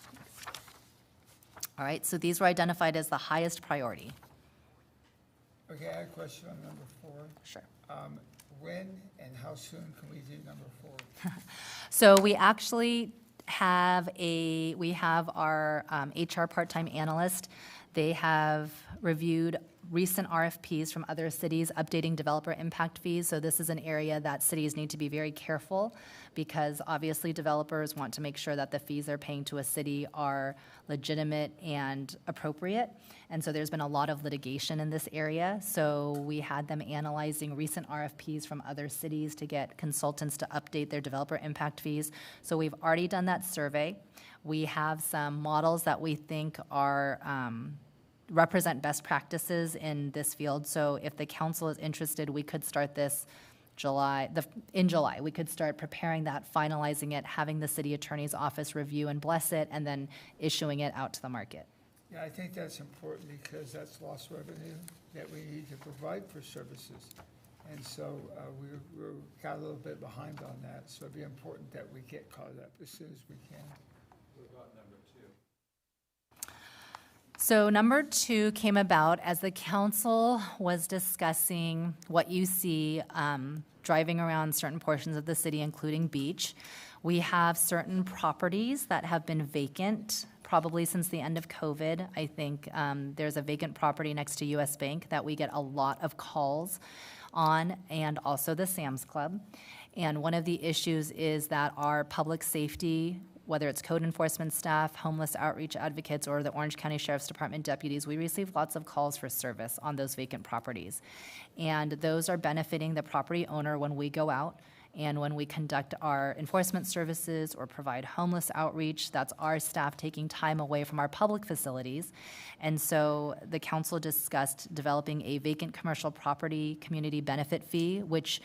All right, so these were identified as the highest priority. Okay, I have a question on number 4. Sure. When and how soon can we do number 4? So we actually have our HR part-time analyst. They have reviewed recent RFPs from other cities updating developer impact fees. So this is an area that cities need to be very careful because obviously developers want to make sure that the fees they're paying to a city are legitimate and appropriate. And so there's been a lot of litigation in this area. So we had them analyzing recent RFPs from other cities to get consultants to update their developer impact fees. So we've already done that survey. We have some models that we think are represent best practices in this field. So if the council is interested, we could start this in July. We could start preparing that, finalizing it, having the city attorney's office review and bless it, and then issuing it out to the market. Yeah, I think that's important because that's lost revenue that we need to provide for services. And so we're got a little bit behind on that, so it'd be important that we get caught up as soon as we can. So number 2 came about as the council was discussing what you see driving around certain portions of the city, including Beach. We have certain properties that have been vacant probably since the end of COVID. I think there's a vacant property next to US Bank that we get a lot of calls on, and also the Sam's Club. And one of the issues is that our public safety, whether it's code enforcement staff, homeless outreach advocates, or the Orange County Sheriff's Department deputies, we receive lots of calls for service on those vacant properties. And those are benefiting the property owner when we go out and when we conduct our enforcement services or provide homeless outreach. That's our staff taking time away from our public facilities. And so the council discussed developing a vacant commercial property community benefit fee, which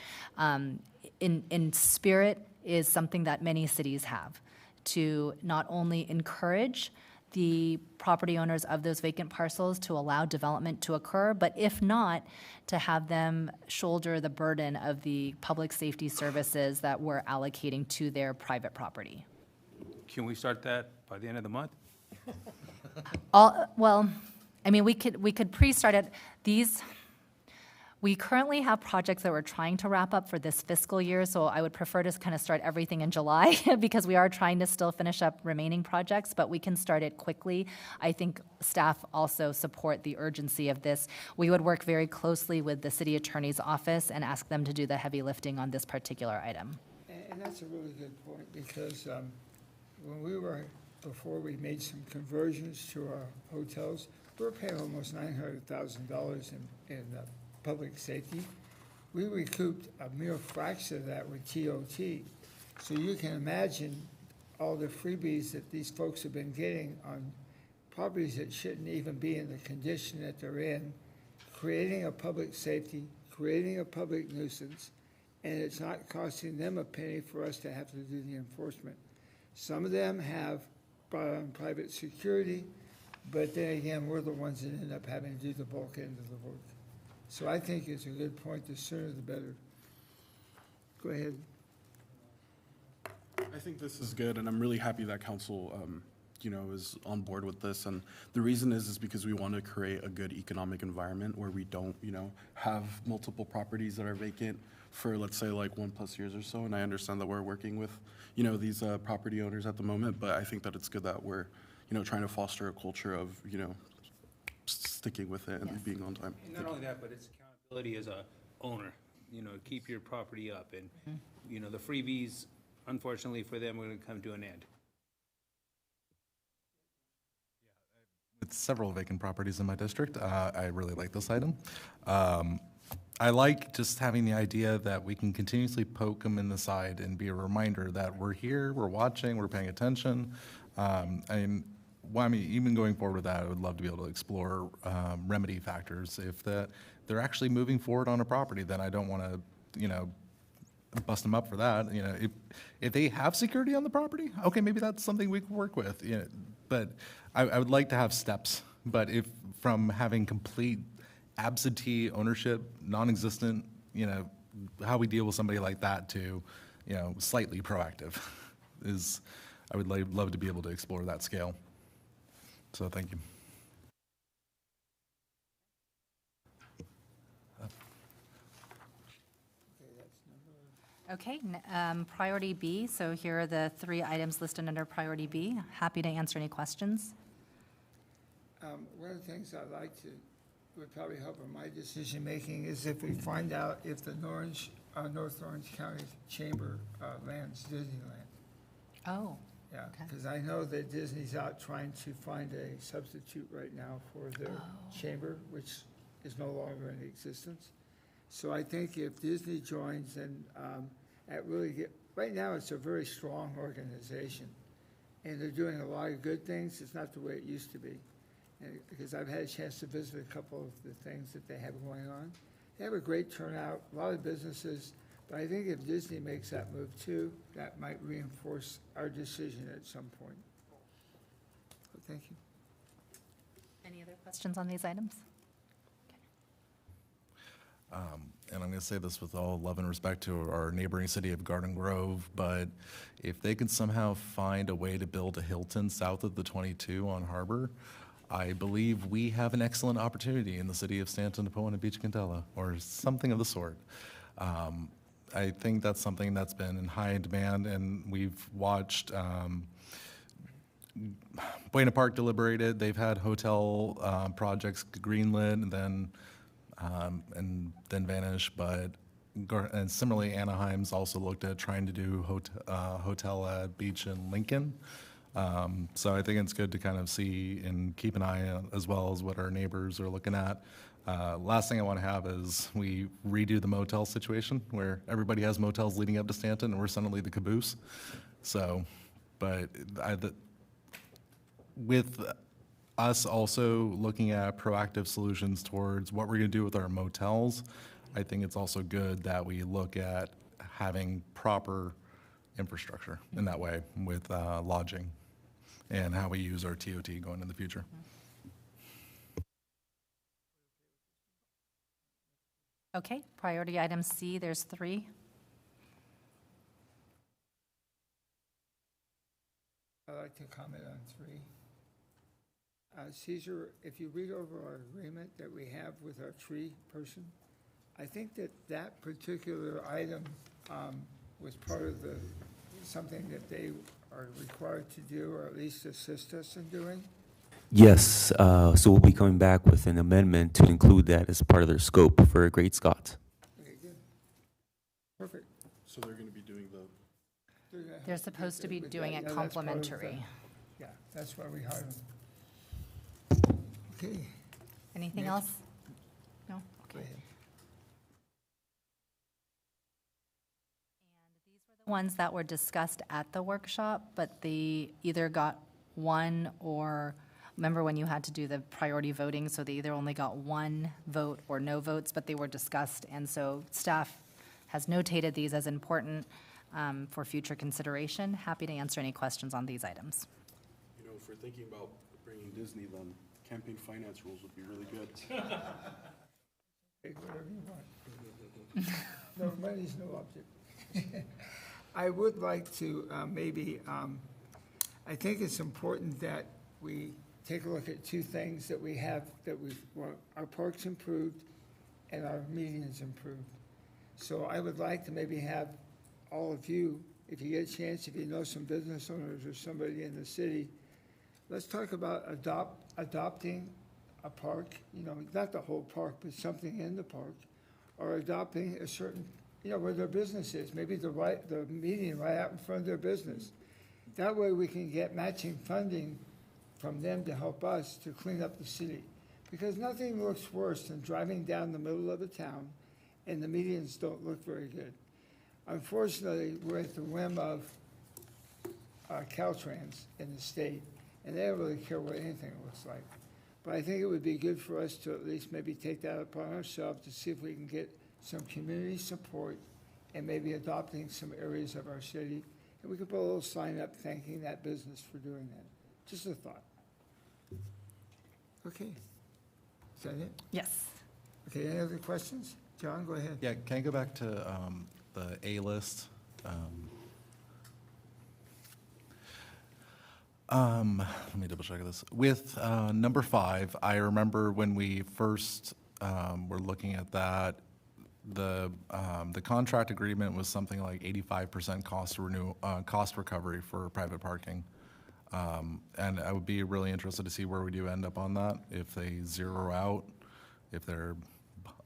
in spirit is something that many cities have, to not only encourage the property owners of those vacant parcels to allow development to occur, but if not, to have them shoulder the burden of the public safety services that we're allocating to their private property. Can we start that by the end of the month? Well, I mean, we could pre-start it. We currently have projects that we're trying to wrap up for this fiscal year, so I would prefer to kind of start everything in July because we are trying to still finish up remaining projects, but we can start it quickly. I think staff also support the urgency of this. We would work very closely with the city attorney's office and ask them to do the heavy lifting on this particular item. And that's a really good point because before we made some conversions to our hotels, we were paying almost $900,000 in public safety. We recouped a mere fraction of that with TOT. So you can imagine all the freebies that these folks have been getting on properties that shouldn't even be in the condition that they're in, creating a public safety, creating a public nuisance, and it's not costing them a penny for us to have to do the enforcement. Some of them have brought on private security, but then again, we're the ones that end up having to do the bulk end of the work. So I think it's a good point, the sooner the better. Go ahead. I think this is good, and I'm really happy that council, is on board with this. And the reason is because we want to create a good economic environment where we don't, have multiple properties that are vacant for, let's say, like 1+ years or so. And I understand that we're working with, these property owners at the moment, but I think that it's good that we're, trying to foster a culture of, sticking with it and being on time. And not only that, but it's accountability as a owner, keep your property up. And, the freebies, unfortunately for them, are going to come to an end. With several vacant properties in my district, I really like this item. I like just having the idea that we can continuously poke them in the side and be a reminder that we're here, we're watching, we're paying attention. Even going forward with that, I would love to be able to explore remedy factors. If they're actually moving forward on a property, then I don't want to, bust them up for that. If they have security on the property, okay, maybe that's something we can work with. But I would like to have steps. But if from having complete absentee ownership, non-existent, how we deal with somebody like that to, slightly proactive is, I would love to be able to explore that scale. So thank you. Okay, priority B, so here are the 3 items listed under priority B. Happy to answer any questions. One of the things I'd like to, would probably help in my decision-making is if we find out if the North Orange County Chamber lands Disneyland. Oh. Yeah, Okay. because I know that Disney's out trying to find a substitute right now for their chamber, which is no longer in existence. So I think if Disney joins, then right now it's a very strong organization, and they're doing a lot of good things. It's not the way it used to be. And because I've had a chance to visit a couple of the things that they have going on. They have a great turnout, a lot of businesses, but I think if Disney makes that move too, that might reinforce our decision at some point. So thank you. Any other questions on these items? And I'm going to say this with all love and respect to our neighboring city of Garden Grove, but if they can somehow find a way to build a Hilton south of the 22 on Harbor, I believe we have an excellent opportunity in the city of Stanton, Napoana Beach, Cantella, or something of the sort. I think that's something that's been in high demand, and we've watched Buena Park deliberated. They've had hotel projects greenlit and then vanish. But and similarly, Anaheim's also looked at trying to do hotel at Beach in Lincoln. So I think it's good to kind of see and keep an eye on, as well as what our neighbors are looking at. Last thing I want to have is we redo the motel situation where everybody has motels leading up to Stanton and we're suddenly the caboose. So, but with us also looking at proactive solutions towards what we're going to do with our motels, I think it's also good that we look at having proper infrastructure in that way with lodging and how we use our TOT going in the future. Okay, priority item C, there's 3. I'd like to comment on 3. Caesar, if you read over our agreement that we have with our tree person, I think that particular item was part of something that they are required to do, or at least assist us in doing. Yes, so we'll be coming back with an amendment to include that as part of their scope for Great Scott. Okay, good. Perfect. So they're going to be doing They're supposed to be doing it Yeah, that's part of complimentary. Yeah, that's why we hired them. Okay. Anything Next. else? No? Go Okay. ahead. The ones that were discussed at the workshop, but they either got one or, remember when you had to do the priority voting, so they either only got 1 vote or no votes, but they were discussed, and so staff has notated these as important for future consideration. Happy to answer any questions on these items. if we're thinking about bringing Disney, then campaign finance rules would be really good. Take whatever you want. No money's no object. I would like to maybe, I think it's important that we take a look at two things that we have, that we, well, our parks improved and our medians improved. So I would like to maybe have all of you, if you get a chance, if you know some business owners or somebody in the city, let's talk about adopting a park, you know, not the whole park, but something in the park, or adopting a certain, you know, where their business is, maybe the median right out in front of their business. That way we can get matching funding from them to help us to clean up the city. Because nothing looks worse than driving down the middle of the town and the medians don't look very good. Unfortunately, we're at the whim of Caltrans in the state, and they don't really care what anything looks like. But I think it would be good for us to at least maybe take that upon ourselves to see if we can get some community support and maybe adopting some areas of our city. And we could put a little sign up thanking that business for doing that. Just a thought. Okay. Is that it? Yes. Okay, any other questions? John, go ahead. Yeah, can I go back to the A list? Let me double check this. With number 5, I remember when we first were looking at that, the contract agreement was something like 85% cost recovery for private parking. And I would be really interested to see where we do end up on that, if they zero out, if they're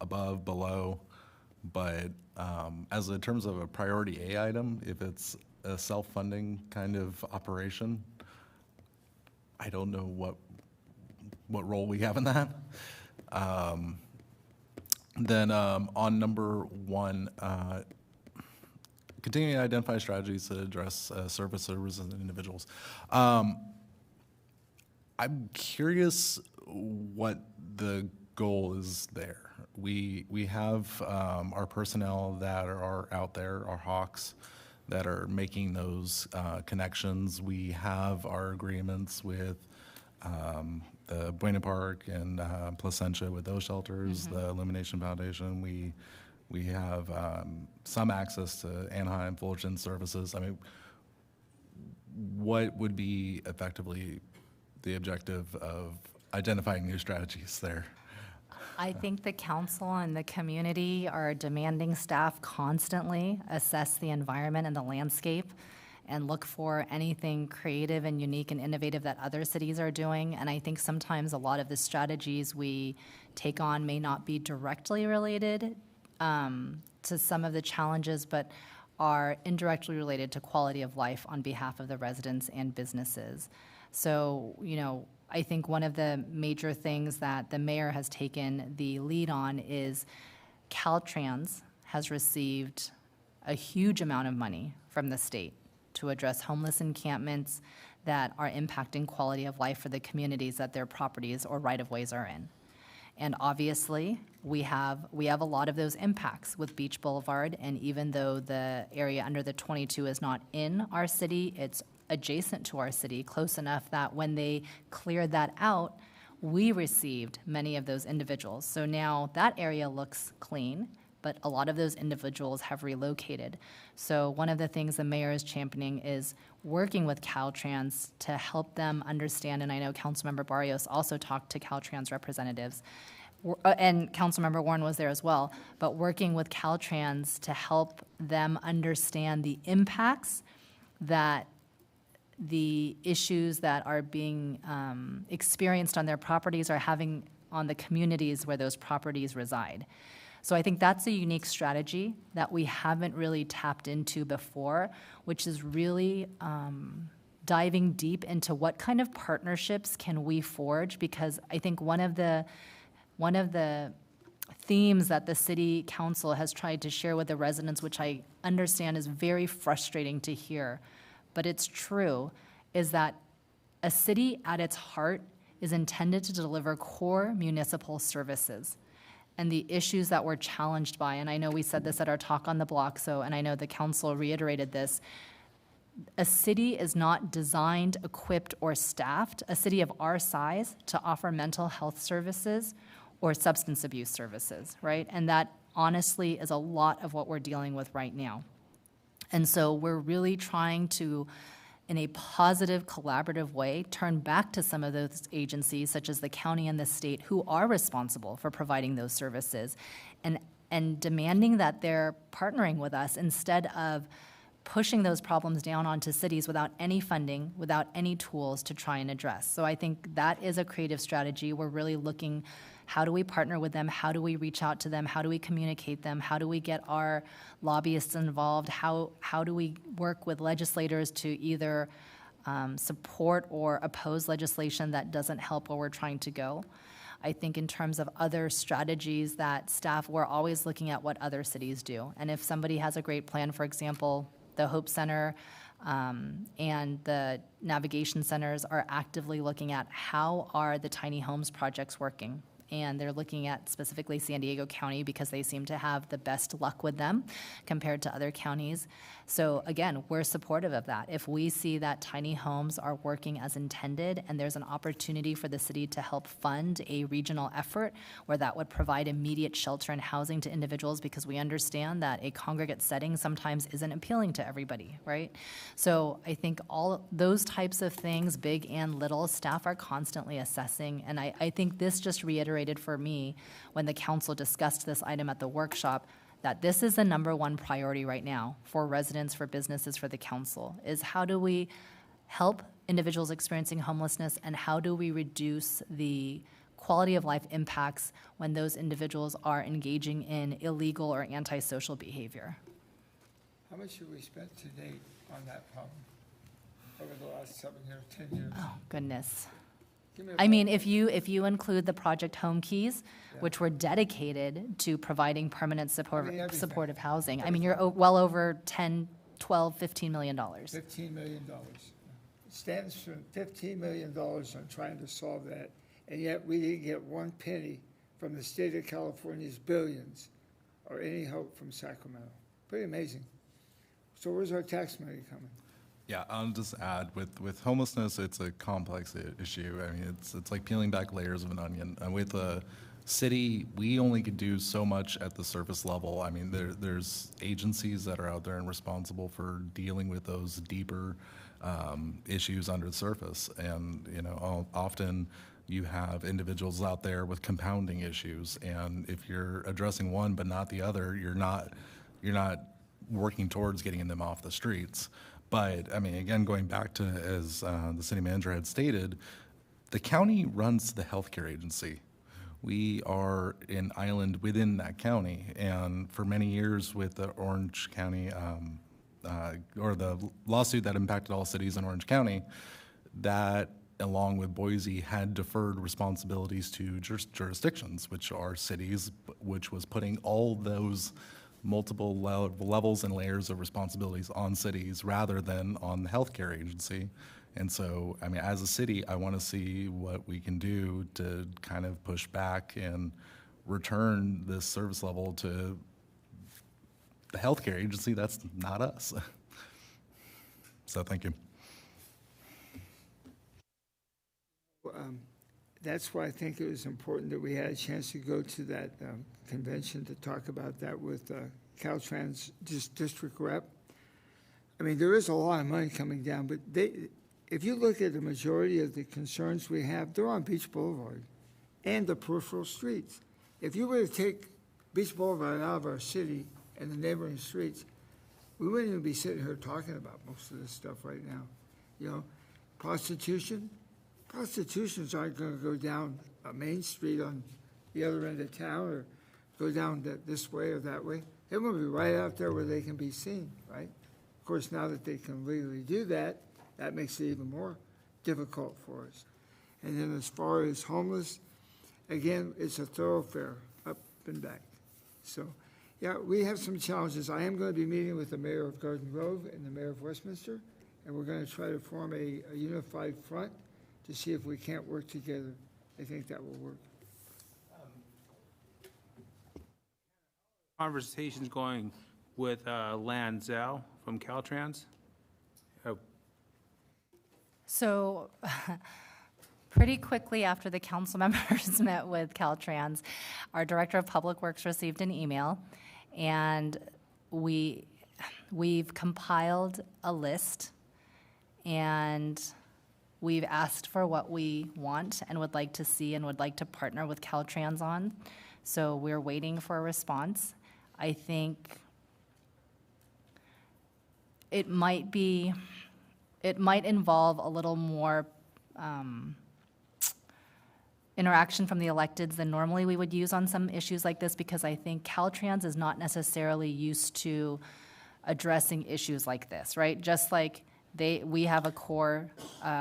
above, below. But as in terms of a priority A item, if it's a self-funding kind of operation, I don't know what role we have in that. Then on number 1, continuing to identify strategies to address services and individuals. I'm curious what the goal is there. We have our personnel that are out there, our hawks, that are making those connections. We have our agreements with the Buena Park and Placentia with those shelters, the Illumination Foundation. We have some access to Anaheim, Fullerton services. I mean, what would be effectively the objective of identifying new strategies there? I think the council and the community are demanding staff constantly assess the environment and the landscape and look for anything creative and unique and innovative that other cities are doing. And I think sometimes a lot of the strategies we take on may not be directly related to some of the challenges, but are indirectly related to quality of life on behalf of the residents and businesses. So, you know, I think one of the major things that the mayor has taken the lead on is Caltrans has received a huge amount of money from the state to address homeless encampments that are impacting quality of life for the communities that their properties or right-of-ways are in. And obviously, we have a lot of those impacts with Beach Boulevard, and even though the area under the 22 is not in our city, it's adjacent to our city, close enough that when they cleared that out, we received many of those individuals. So now that area looks clean, but a lot of those individuals have relocated. So one of the things the mayor is championing is working with Caltrans to help them understand, and I know Councilmember Barrios also talked to Caltrans representatives, and Councilmember Warren was there as well, but working with Caltrans to help them understand the impacts that the issues that are being experienced on their properties are having on the communities where those properties reside. So I think that's a unique strategy that we haven't really tapped into before, which is really diving deep into what kind of partnerships can we forge, because I think one of the themes that the city council has tried to share with the residents, which I understand is very frustrating to hear, but it's true, is that a city at its heart is intended to deliver core municipal services. And the issues that we're challenged by, and I know we said this at our talk on the block, and I know the council reiterated this, a city is not designed, equipped, or staffed, a city of our size, to offer mental health services or substance abuse services, right? And that honestly is a lot of what we're dealing with right now. And so we're really trying to, in a positive, collaborative way, turn back to some of those agencies, such as the county and the state, who are responsible for providing those services, and demanding that they're partnering with us instead of pushing those problems down onto cities without any funding, without any tools to try and address. So I think that is a creative strategy. We're really looking, how do we partner with them? How do we reach out to them? How do we communicate them? How do we get our lobbyists involved? How do we work with legislators to either support or oppose legislation that doesn't help where we're trying to go? I think in terms of other strategies that staff, we're always looking at what other cities do. And if somebody has a great plan, for example, the Hope Center and the navigation centers are actively looking at how are the tiny homes projects working. And they're looking at specifically San Diego County because they seem to have the best luck with them compared to other counties. So again, we're supportive of that. If we see that tiny homes are working as intended and there's an opportunity for the city to help fund a regional effort where that would provide immediate shelter and housing to individuals, because we understand that a congregate setting sometimes isn't appealing to everybody, right? So I think all those types of things, big and little, staff are constantly assessing. And I think this just reiterated for me when the council discussed this item at the workshop, that this is the number one priority right now for residents, for businesses, for the council, is how do we help individuals experiencing homelessness, and how do we reduce the quality of life impacts when those individuals are engaging in illegal or antisocial behavior. How much have we spent to date on that problem over the last 7 years, 10 years? Oh, goodness. Give me a I mean, ballpark. if you include the Project Home Keys, which were dedicated to providing permanent everything. supportive housing, I mean, you're well over 10, 12, $15 million. $15 million. It stands for $15 million on trying to solve that, and yet we didn't get one penny from the state of California's billions or any help from Sacramento. Pretty amazing. So where's our tax money coming? Yeah, I'll just add, with homelessness, it's a complex issue. I mean, it's like peeling back layers of an onion. And with the city, we only could do so much at the surface level. I mean, there's agencies that are out there and responsible for dealing with those deeper issues under the surface. And, you know, often you have individuals out there with compounding issues. And if you're addressing one but not the other, you're not working towards getting them off the streets. But, I mean, again, going back to, as the city manager had stated, the county runs the healthcare agency. We are an island within that county, and for many years with the Orange County, or the lawsuit that impacted all cities in Orange County, that, along with Boise, had deferred responsibilities to jurisdictions, which are cities, which was putting all those multiple levels and layers of responsibilities on cities rather than on the healthcare agency. And so, I mean, as a city, I want to see what we can do to kind of push back and return this service level to the healthcare agency. That's not us. So thank you. That's why I think it was important that we had a chance to go to that convention to talk about that with Caltrans district rep. I mean, there is a lot of money coming down, but if you look at the majority of the concerns we have, they're on Beach Boulevard and the peripheral streets. If you were to take Beach Boulevard out of our city and the neighboring streets, we wouldn't even be sitting here talking about most of this stuff right now. You know, prostitutions aren't going to go down a main street on the other end of town or go down this way or that way. They're going to be right out there where they can be seen, right? Of course, now that they can legally do that, that makes it even more difficult for us. And then as far as homeless, again, it's a thoroughfare up and back. So, yeah, we have some challenges. I am going to be meeting with the mayor of Garden Grove and the mayor of Westminster, and we're going to try to form a unified front to see if we can't work together. I think that will work. Conversations going with Lanzell from Caltrans? So pretty quickly after the council members met with Caltrans, our director of public works received an email, and we We've compiled a list, and we've asked for what we want and would like to see and would like to partner with Caltrans on. So we're waiting for a response. I think it might involve a little more interaction from the electeds than normally we would use on some issues like this, because I think Caltrans is not necessarily used to addressing issues like this, right? Just like we have a core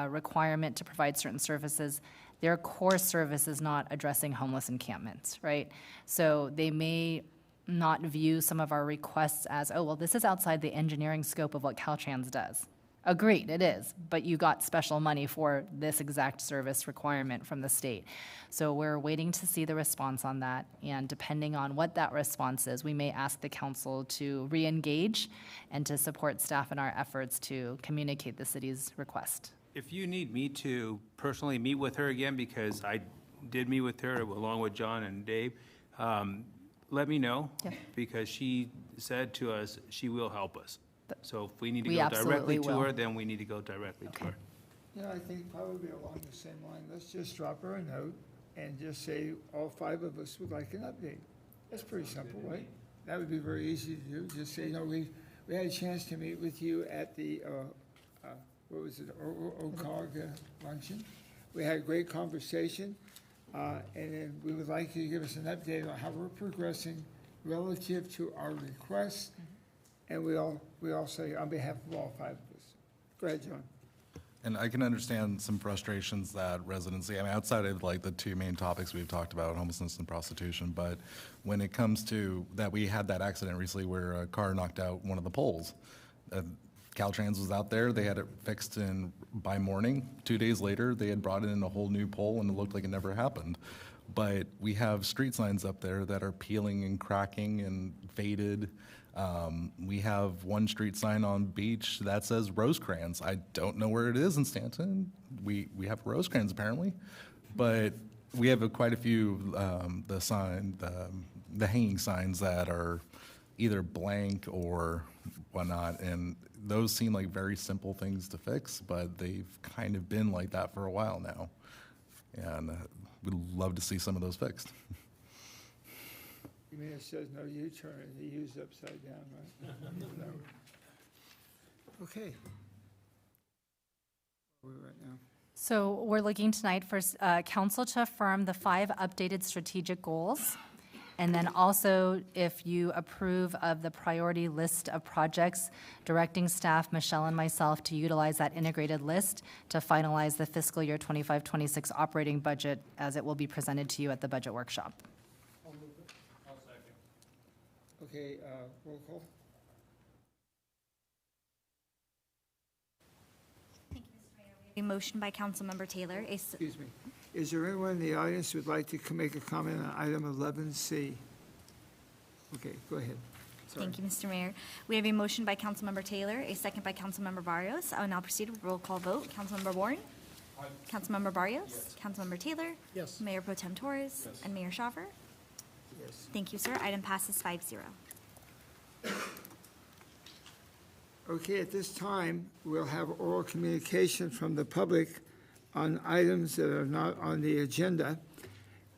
requirement to provide certain services. Their core service is not addressing homeless encampments, right? So they may not view some of our requests as, oh, well, this is outside the engineering scope of what Caltrans does. Agreed, it is, but you got special money for this exact service requirement from the state. So we're waiting to see the response on that, and depending on what that response is, we may ask the council to re-engage and to support staff in our efforts to communicate the city's request. If you need me to personally meet with her again, because I did meet with her along with John and Dave, let me know, Yeah. because she said to us she will help us. So if we need to We go absolutely directly to will. her, then we need to go directly to her. Yeah, I think probably along the same line, let's just drop her a note and just say all 5 of us would like an update. That's pretty simple, right? That would be very easy to do. Just say, we had a chance to meet with you at the, what was it, OCOG luncheon. We had a great conversation, and then we would like you to give us an update on how we're progressing relative to our requests. And we all say on behalf of all 5 of us. Go ahead, John. And I can understand some frustrations that residents see, I mean, outside of like the 2 main topics we've talked about, homelessness and prostitution, but when it comes to that, we had that accident recently where a car knocked out one of the poles. Caltrans was out there, they had it fixed by morning. 2 days later, they had brought in a whole new pole and it looked like it never happened. But we have street signs up there that are peeling and cracking and faded. We have one street sign on Beach that says Rosecrans. I don't know where it is in Stanton. We have Rosecrans apparently, but we have quite a few the hanging signs that are either blank or whatnot, and those seem like very simple things to fix, but they've kind of been like that for a while now, and we'd love to see some of those fixed. You mean it says no U-turn and the U's upside down, right? No. Okay. Where are we right now? So we're looking tonight for council to affirm the 5 updated strategic goals. And then also, if you approve of the priority list of projects, directing staff, Michelle and myself, to utilize that integrated list to finalize the fiscal year 25-26 operating budget as it will be presented to you at the budget workshop. Okay, roll call. A motion by Councilmember Taylor, Excuse me. Is there anyone in the audience who would like to make a comment on item 11C? Okay, go ahead. Sorry. Thank you, Mr. Mayor. We have a motion by Councilmember Taylor, a second by Councilmember Barrios. I will now proceed with roll call vote. Councilmember Warren? Councilmember Barrios? Yes. Councilmember Taylor? Yes. Mayor Pro Tem Torres? Yes. And Mayor Schauffer? Yes. Thank you, sir. Item passes 5-0. Okay, at this time, we'll have oral communication from the public on items that are not on the agenda.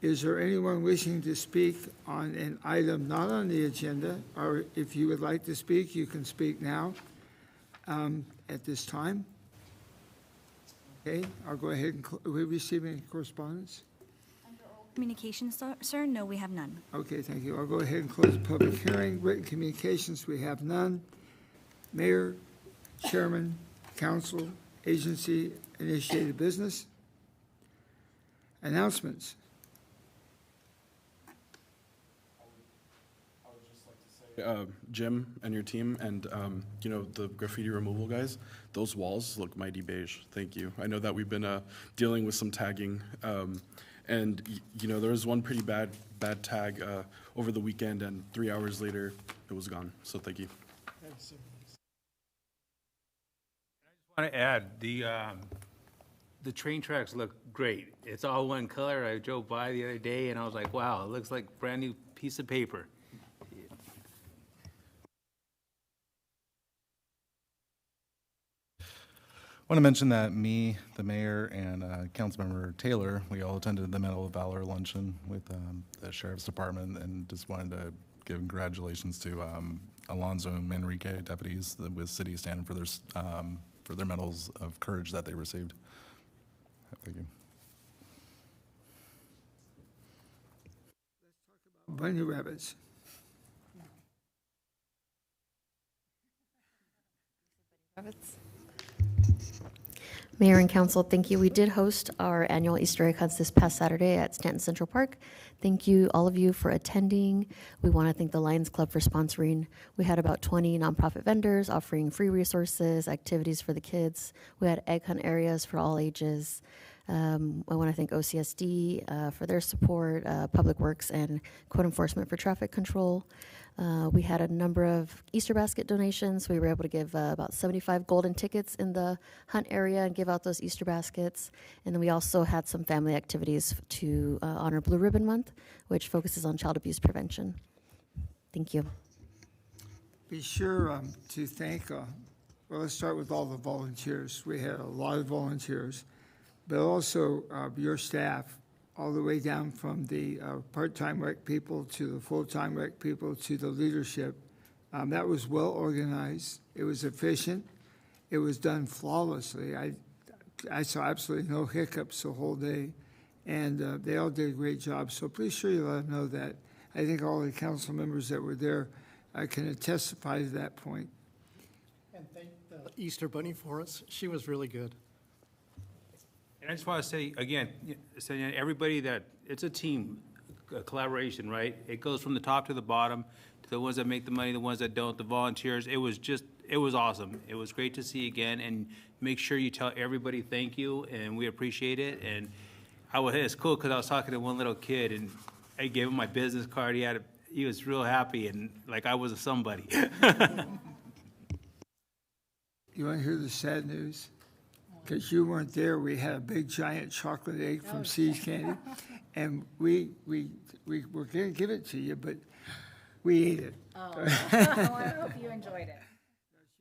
Is there anyone wishing to speak on an item not on the agenda? Or if you would like to speak, you can speak now at this time. Okay, I'll go ahead and, are we receiving correspondence? Communications, sir? No, we have none. Okay, thank you. I'll go ahead and close the public hearing. Written communications, we have none. Mayor, chairman, council, agency initiated business. Announcements. Jim and your team and, the graffiti removal guys, those walls look mighty beige. Thank you. I know that we've been dealing with some tagging. And there was one pretty bad tag over the weekend, and 3 hours later, it was gone. So thank you. I want to add, the train tracks look great. It's all one color. I drove by the other day, and I was like, wow, it looks like a brand-new piece of paper. want to mention that me, the mayor, and Councilmember Taylor, we all attended the Medal of Valor luncheon with the Sheriff's Department, and just wanted to give congratulations to Alonzo and Manrique deputies with City Stand for their medals of courage that they received. Thank you. Bunny rabbits. Mayor and council, thank you. We did host our annual Easter egg hunts this past Saturday at Stanton Central Park. Thank you, all of you, for attending. We want to thank the Lions Club for sponsoring. We had about 20 nonprofit vendors offering free resources, activities for the kids. We had egg hunt areas for all ages. I want to thank OCSD for their support, Public Works, and Code Enforcement for traffic control. We had a number of Easter basket donations. We were able to give about 75 golden tickets in the hunt area and give out those Easter baskets. And then we also had some family activities to honor Blue Ribbon Month, which focuses on child abuse prevention. Thank you. Be sure to thank, well, let's start with all the volunteers. We had a lot of volunteers, but also your staff, all the way down from the part-time rec people to the full-time rec people to the leadership. That was well organized. It was efficient. It was done flawlessly. I saw absolutely no hiccups the whole day, and they all did a great job. So please sure you let them know that. I think all the council members that were there can testify to that point. And thank the Easter Bunny for us. She was really good. And I just want to say, again, saying everybody that, it's a team collaboration, right? It goes from the top to the bottom, to the ones that make the money, the ones that don't, the volunteers. It was awesome. It was great to see again, and make sure you tell everybody thank you, and we appreciate it. And it's cool because I was talking to one little kid, and I gave him my business card. He was real happy, and like I was a somebody. You want to hear the sad news? Because you weren't there, we had a big giant chocolate egg from See's Candy, and we were going to give it to you, but we ate it. Oh, I hope you enjoyed it.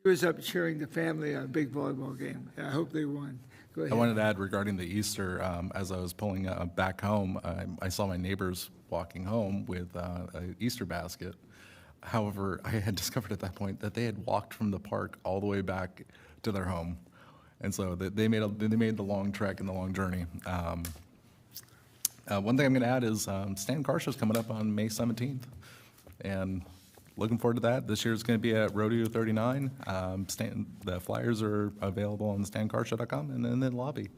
She was up cheering the family on a big volleyball game. I hope they won. Go ahead. I wanted to add regarding the Easter, as I was pulling back home, I saw my neighbors walking home with an Easter basket. However, I had discovered at that point that they had walked from the park all the way back to their home. And so they made the long trek and the long journey. One thing I'm going to add is Stan Car Show's coming up on May 17th, and looking forward to that. This year it's going to be at Rodeo 39. The flyers are available on stancarshow.com and in the lobby.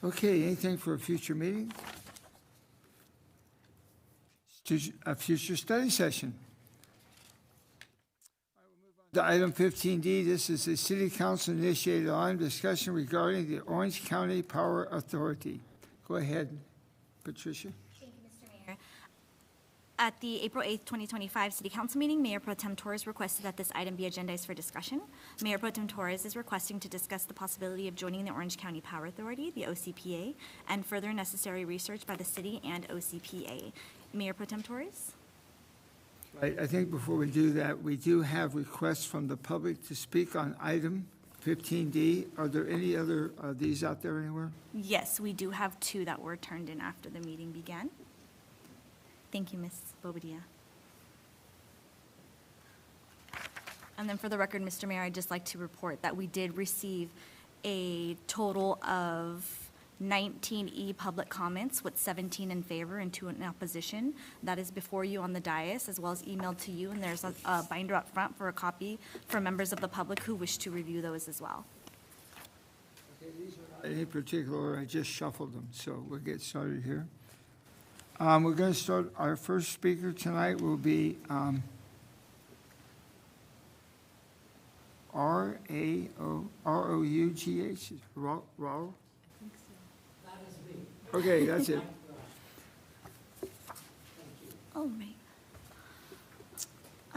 Okay, anything for a future meeting? A future study session. The item 15D, this is a City Council initiated on discussion regarding the Orange County Power Authority. Go ahead, Patricia. Thank you, Mr. Mayor. At the April 8th, 2025 City Council meeting, Mayor Pro Tem Torres requested that this item be agendized for discussion. Mayor Pro Tem Torres is requesting to discuss the possibility of joining the Orange County Power Authority, the OCPA, and further necessary research by the city and OCPA. Mayor Pro Tem Torres? Right, I think before we do that, we do have requests from the public to speak on item 15D. Are there any other of these out there anywhere? Yes, we do have two that were turned in after the meeting began. Thank you, Ms. Bobadilla. And then for the record, Mr. Mayor, I'd just like to report that we did receive a total of 19 public comments with 17 in favor and 2 in opposition. That is before you on the dais, as well as emailed to you, and there's a binder up front for a copy for members of the public who wish to review those as well. Okay, these are not in any particular order. I just shuffled them, so we'll get started here. We're going to start. Our first speaker tonight will be R-A-O-U-G-H, Raul? Okay, that's it. Oh, right.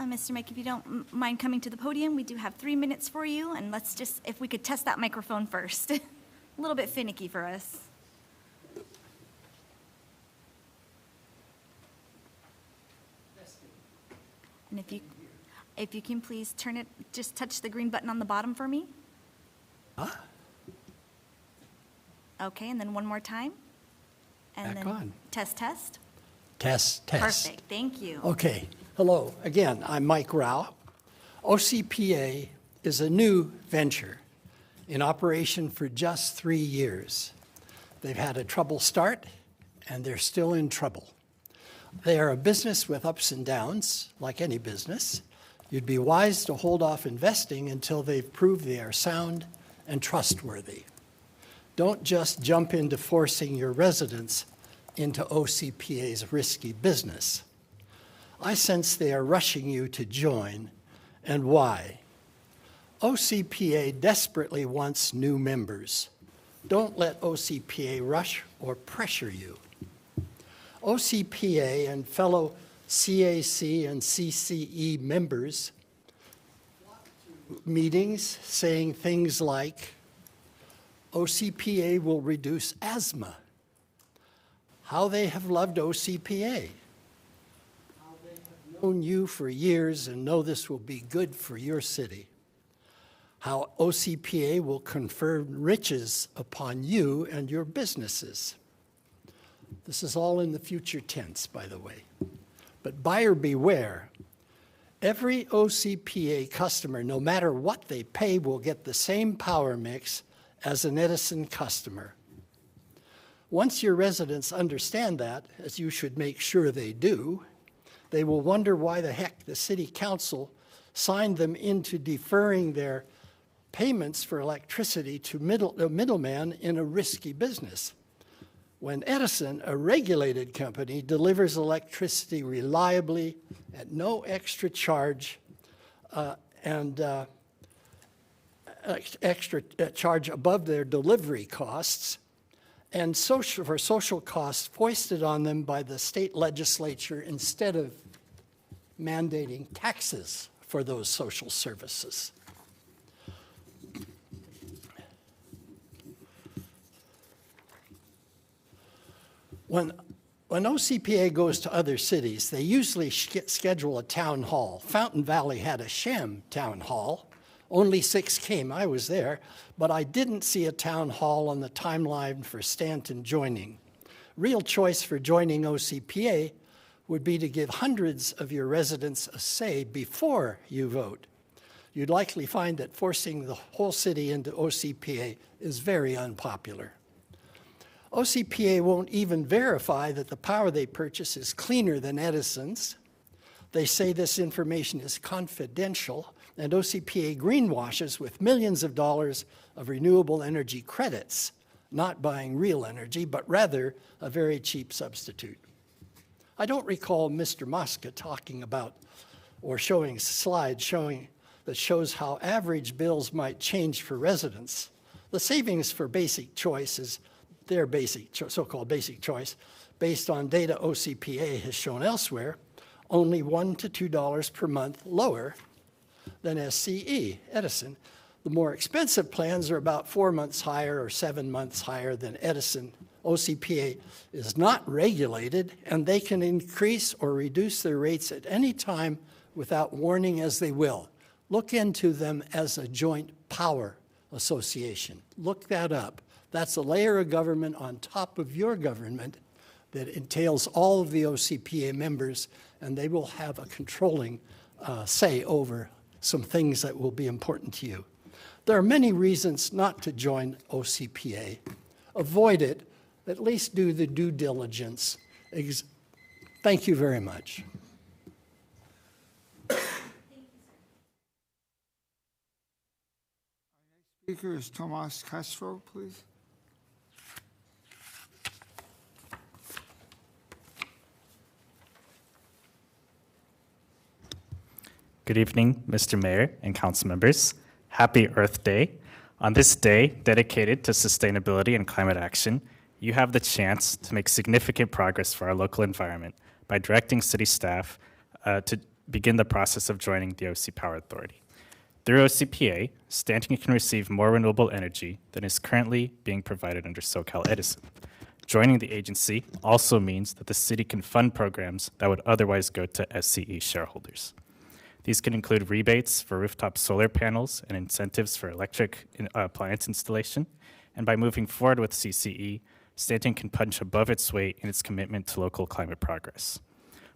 Mr. Mike, if you don't mind coming to the podium, we do have 3 minutes for you, and let's just, if we could test that microphone first. A little bit finicky for us. And if you, If you can please turn it, just touch the green button on the bottom for me. Okay, and then one more time. And Back then on. Test, test. Test. Perfect, thank you. Okay, hello. Again, I'm Mike Rao. OCPA is a new venture in operation for just 3 years. They've had a trouble start, and they're still in trouble. They are a business with ups and downs, like any business. You'd be wise to hold off investing until they've proved they are sound and trustworthy. Don't just jump into forcing your residents into OCPA's risky business. I sense they are rushing you to join, and why? OCPA desperately wants new members. Don't let OCPA rush or pressure you. OCPA and fellow CAC and CCE members meetings saying things like, OCPA will reduce asthma. How they have loved OCPA. How they have known you for years and know this will be good for your city. How OCPA will confer riches upon you and your businesses. This is all in the future tense, by the way. But buyer beware. Every OCPA customer, no matter what they pay, will get the same power mix as an Edison customer. Once your residents understand that, as you should make sure they do, they will wonder why the heck the city council signed them into deferring their payments for electricity to the middleman in a risky business. When Edison, a regulated company, delivers electricity reliably at no extra charge extra charge above their delivery costs, and for social costs foisted on them by the state legislature instead of mandating taxes for those social services. When OCPA goes to other cities, they usually schedule a town hall. Fountain Valley had a sham town hall. Only 6 came. I was there, but I didn't see a town hall on the timeline for Stanton joining. Real choice for joining OCPA would be to give hundreds of your residents a say before you vote. You'd likely find that forcing the whole city into OCPA is very unpopular. OCPA won't even verify that the power they purchase is cleaner than Edison's. They say this information is confidential, and OCPA greenwashes with millions of dollars of renewable energy credits, not buying real energy, but rather a very cheap substitute. I don't recall Mr. Mosca talking about or showing a slide that shows how average bills might change for residents. The savings for basic choice is their so-called basic choice, based on data OCPA has shown elsewhere, only $1 to $2 per month lower than SCE, Edison. The more expensive plans are about 4 months higher or 7 months higher than Edison. OCPA is not regulated, and they can increase or reduce their rates at any time without warning as they will. Look into them as a joint power association. Look that up. That's a layer of government on top of your government that entails all of the OCPA members, and they will have a controlling say over some things that will be important to you. There are many reasons not to join OCPA. Avoid it. At least do the due diligence. Thank you very much. Speaker is Tomas Castro, please. Good evening, Mr. Mayor and council members. Happy Earth Day. On this day dedicated to sustainability and climate action, you have the chance to make significant progress for our local environment by directing city staff to begin the process of joining the OC Power Authority. Through OCPA, Stanton can receive more renewable energy than is currently being provided under SoCal Edison. Joining the agency also means that the city can fund programs that would otherwise go to SCE shareholders. These can include rebates for rooftop solar panels and incentives for electric appliance installation. And by moving forward with CCE, Stanton can punch above its weight in its commitment to local climate progress.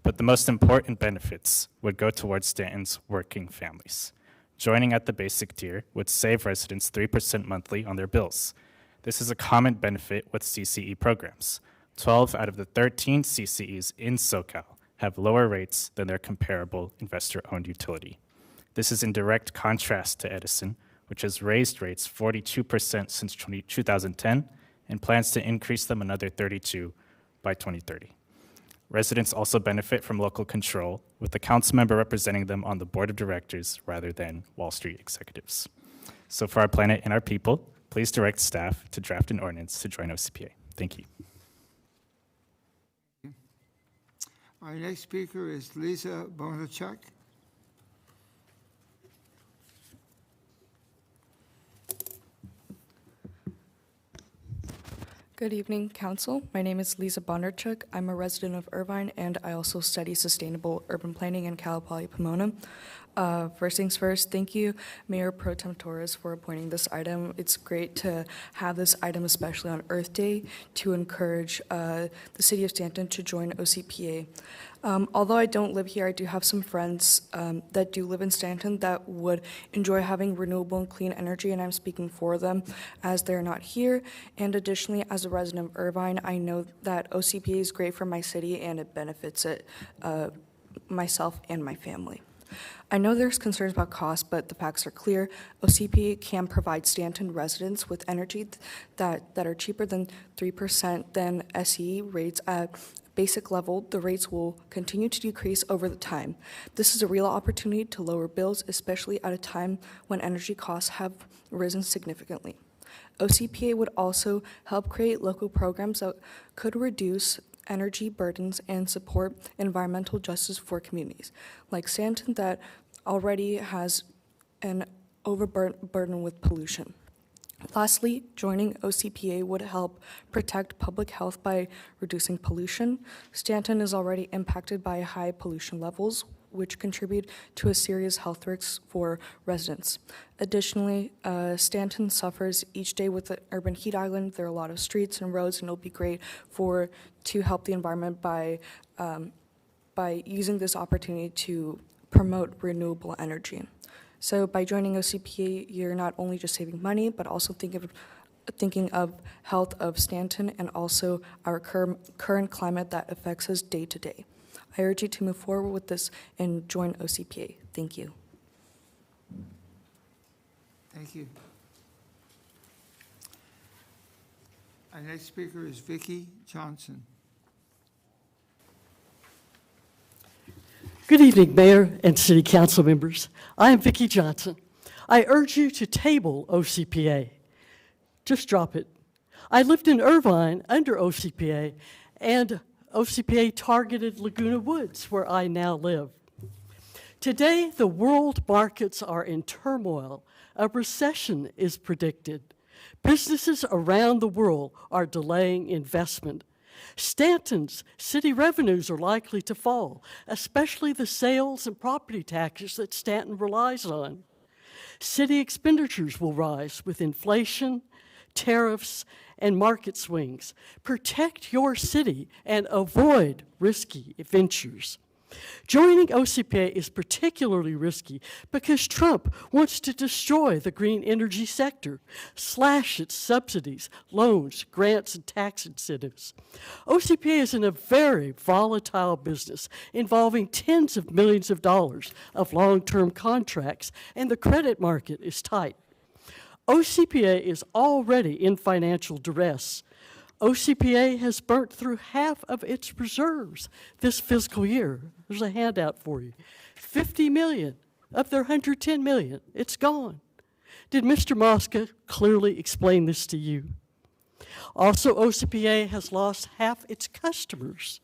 But the most important benefits would go towards Stanton's working families. Joining at the basic tier would save residents 3% monthly on their bills. This is a common benefit with CCE programs. 12 out of the 13 CCEs in SoCal have lower rates than their comparable investor-owned utility. This is in direct contrast to Edison, which has raised rates 42% since 2010 and plans to increase them another 32% by 2030. Residents also benefit from local control, with the council member representing them on the board of directors rather than Wall Street executives. So for our planet and our people, please direct staff to draft an ordinance to join OCPA. Thank you. Our next speaker is Lisa Bonachuk. Good evening, Council. My name is Lisa Bondarchuk. I'm a resident of Irvine, and I also study sustainable urban planning in Cal Poly Pomona. First things first, thank you, Mayor Pro Tem Torres, for appointing this item. It's great to have this item, especially on Earth Day, to encourage the City of Stanton to join OCPA. Although I don't live here, I do have some friends that do live in Stanton that would enjoy having renewable and clean energy, and I'm speaking for them as they're not here. And additionally, as a resident of Irvine, I know that OCPA is great for my city and it benefits it, myself and my family. I know there's concerns about cost, but the facts are clear. OCPA can provide Stanton residents with energy that are cheaper than 3% than SE rates at basic level. The rates will continue to decrease over the time. This is a real opportunity to lower bills, especially at a time when energy costs have risen significantly. OCPA would also help create local programs that could reduce energy burdens and support environmental justice for communities like Stanton that already has an overburden with pollution. Lastly, joining OCPA would help protect public health by reducing pollution. Stanton is already impacted by high pollution levels, which contribute to a serious health risks for residents. Additionally, Stanton suffers each day with the urban heat island. There are a lot of streets and roads, and it'll be great to help the environment by using this opportunity to promote renewable energy. So by joining OCPA, you're not only just saving money, but also thinking of health of Stanton and also our current climate that affects us day to day. I urge you to move forward with this and join OCPA. Thank you. Thank you. Our next speaker is Vicki Johnson. Good evening, Mayor and City Council members. I am Vicki Johnson. I urge you to table OCPA. Just drop it. I lived in Irvine under OCPA, and OCPA targeted Laguna Woods, where I now live. Today, the world markets are in turmoil. A recession is predicted. Businesses around the world are delaying investment. Stanton's city revenues are likely to fall, especially the sales and property taxes that Stanton relies on. City expenditures will rise with inflation, tariffs, and market swings. Protect your city and avoid risky ventures. Joining OCPA is particularly risky because Trump wants to destroy the green energy sector, slash its subsidies, loans, grants, and tax incentives. OCPA is in a very volatile business involving tens of millions of dollars of long-term contracts, and the credit market is tight. OCPA is already in financial duress. OCPA has burnt through half of its reserves this fiscal year. There's a handout for you. $50 million of their $110 million, it's gone. Did Mr. Mosca clearly explain this to you? Also, OCPA has lost half its customers.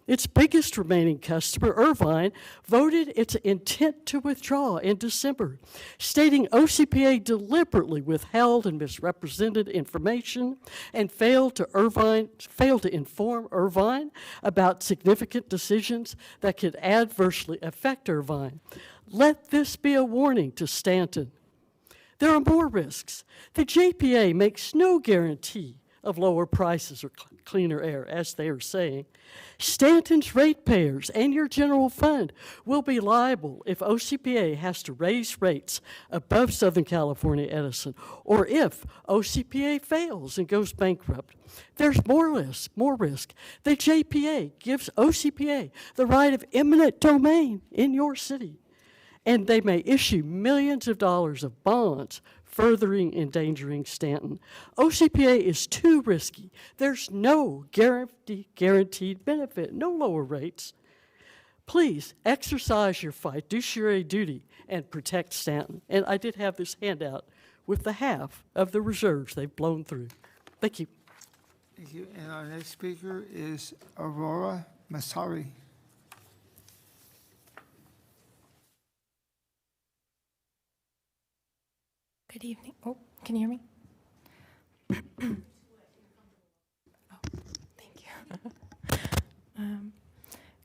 Its biggest remaining customer, Irvine, voted its intent to withdraw in December, stating OCPA deliberately withheld and misrepresented information and failed to inform Irvine about significant decisions that could adversely affect Irvine. Let this be a warning to Stanton. There are more risks. The JPA makes no guarantee of lower prices or cleaner air, as they are saying. Stanton's ratepayers and your general fund will be liable if OCPA has to raise rates above Southern California Edison, or if OCPA fails and goes bankrupt. There's more risk. The JPA gives OCPA the right of eminent domain in your city, and they may issue millions of dollars of bonds furthering endangering Stanton. OCPA is too risky. There's no guaranteed benefit, no lower rates. Please exercise your fiduciary duty and protect Stanton. And I did have this handout with the half of the reserves they've blown through. Thank you. Thank you. And our next speaker is Aurora Masari. Good evening. Oh, can you hear me? Oh, thank you.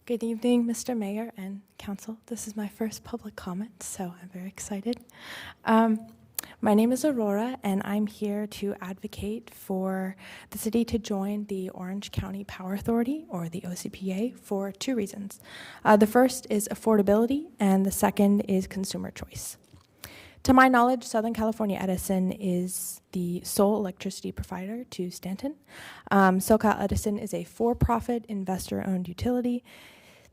Good evening, Mr. Mayor and Council. This is my first public comment, so I'm very excited. My name is Aurora, and I'm here to advocate for the city to join the Orange County Power Authority, or the OCPA, for two reasons. The first is affordability, and the second is consumer choice. To my knowledge, Southern California Edison is the sole electricity provider to Stanton. SoCal Edison is a for-profit, investor-owned utility.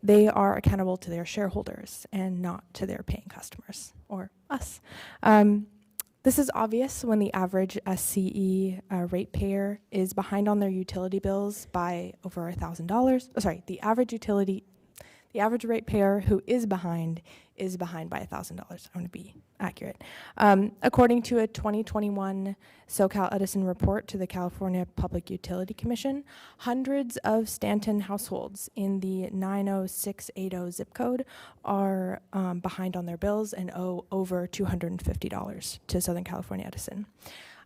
They are accountable to their shareholders and not to their paying customers, or us. This is obvious when the average SCE ratepayer is behind on their utility bills by over $1,000. Oh, sorry, the average ratepayer who is behind by $1,000. I want to be accurate. According to a 2021 SoCal Edison report to the California Public Utility Commission, hundreds of Stanton households in the 90680 zip code are behind on their bills and owe over $250 to Southern California Edison.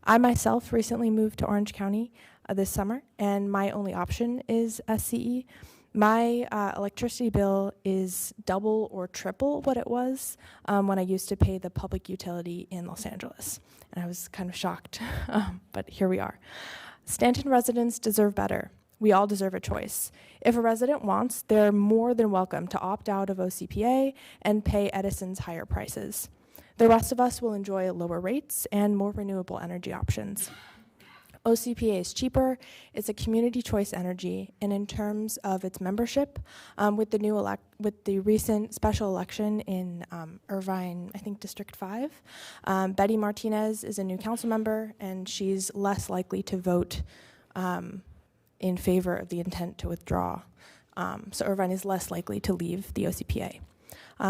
I myself recently moved to Orange County this summer, and my only option is SCE. My electricity bill is double or triple what it was when I used to pay the public utility in Los Angeles. And I was kind of shocked, but here we are. Stanton residents deserve better. We all deserve a choice. If a resident wants, they're more than welcome to opt out of OCPA and pay Edison's higher prices. The rest of us will enjoy lower rates and more renewable energy options. OCPA is cheaper, it's a community choice energy, and in terms of its membership, with the recent special election in Irvine, I think District 5, Betty Martinez is a new council member, and she's less likely to vote in favor of the intent to withdraw. So Irvine is less likely to leave the OCPA.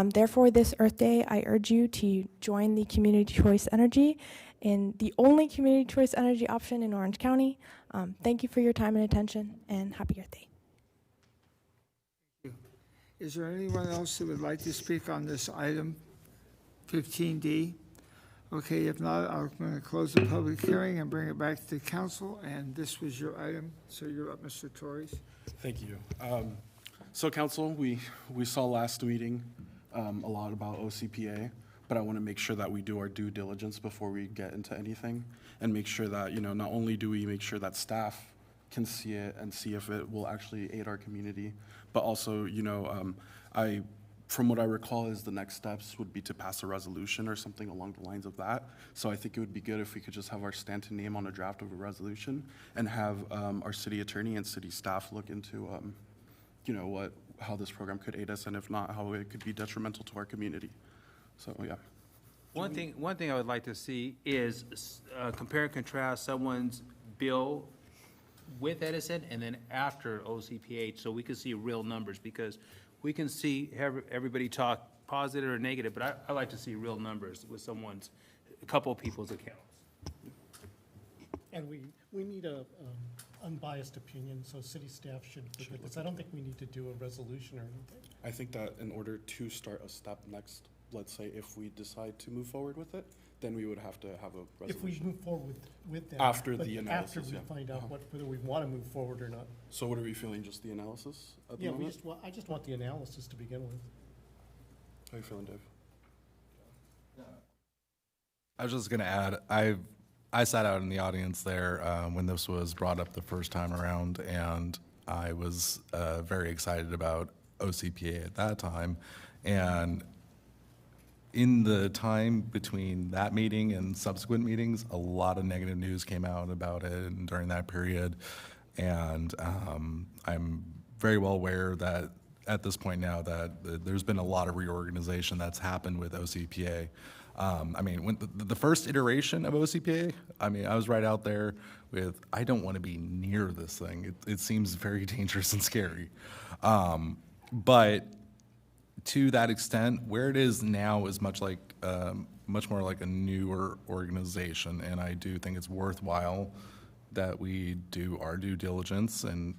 Therefore, this Earth Day, I urge you to join the community choice energy in the only community choice energy option in Orange County. Thank you for your time and attention, and happy Earth Day. Is there anyone else who would like to speak on this item 15D? Okay, if not, I'm going to close the public hearing and bring it back to the council, and this was your item, so you're up, Mr. Torres. Thank you. So council, we saw last meeting a lot about OCPA, but I want to make sure that we do our due diligence before we get into anything, and make sure that, not only do we make sure that staff can see it and see if it will actually aid our community, but also, from what I recall is the next steps would be to pass a resolution or something along the lines of that. So I think it would be good if we could just have our Stanton name on a draft of a resolution and have our city attorney and city staff look into, how this program could aid us, and if not, how it could be detrimental to our community. So, yeah. One thing I would like to see is compare and contrast someone's bill with Edison and then after OCPH, so we can see real numbers, because we can see everybody talk positive or negative, but I like to see real numbers with a couple of people's accounts. And we need a unbiased opinion, so city staff should look at this. I don't think we need to do a resolution or anything. I think that in order to start a step next, let's say if we decide to move forward with it, then we would have to have a resolution. If we move forward with that. After but the analysis, After we yeah. find out whether we want to move forward or not. So what are we feeling, just the analysis at the Yeah, moment? I just want the analysis to begin with. How are you feeling, Dave? I was just going to add, I sat out in the audience there when this was brought up the first time around, and I was very excited about OCPA at that time. And in the time between that meeting and subsequent meetings, a lot of negative news came out about it during that period. And I'm very well aware that at this point now that there's been a lot of reorganization that's happened with OCPA. I mean, when the first iteration of OCPA, I mean, I was right out there with, I don't want to be near this thing. It seems very dangerous and scary. But to that extent, where it is now is much more like a newer organization, and I do think it's worthwhile that we do our due diligence and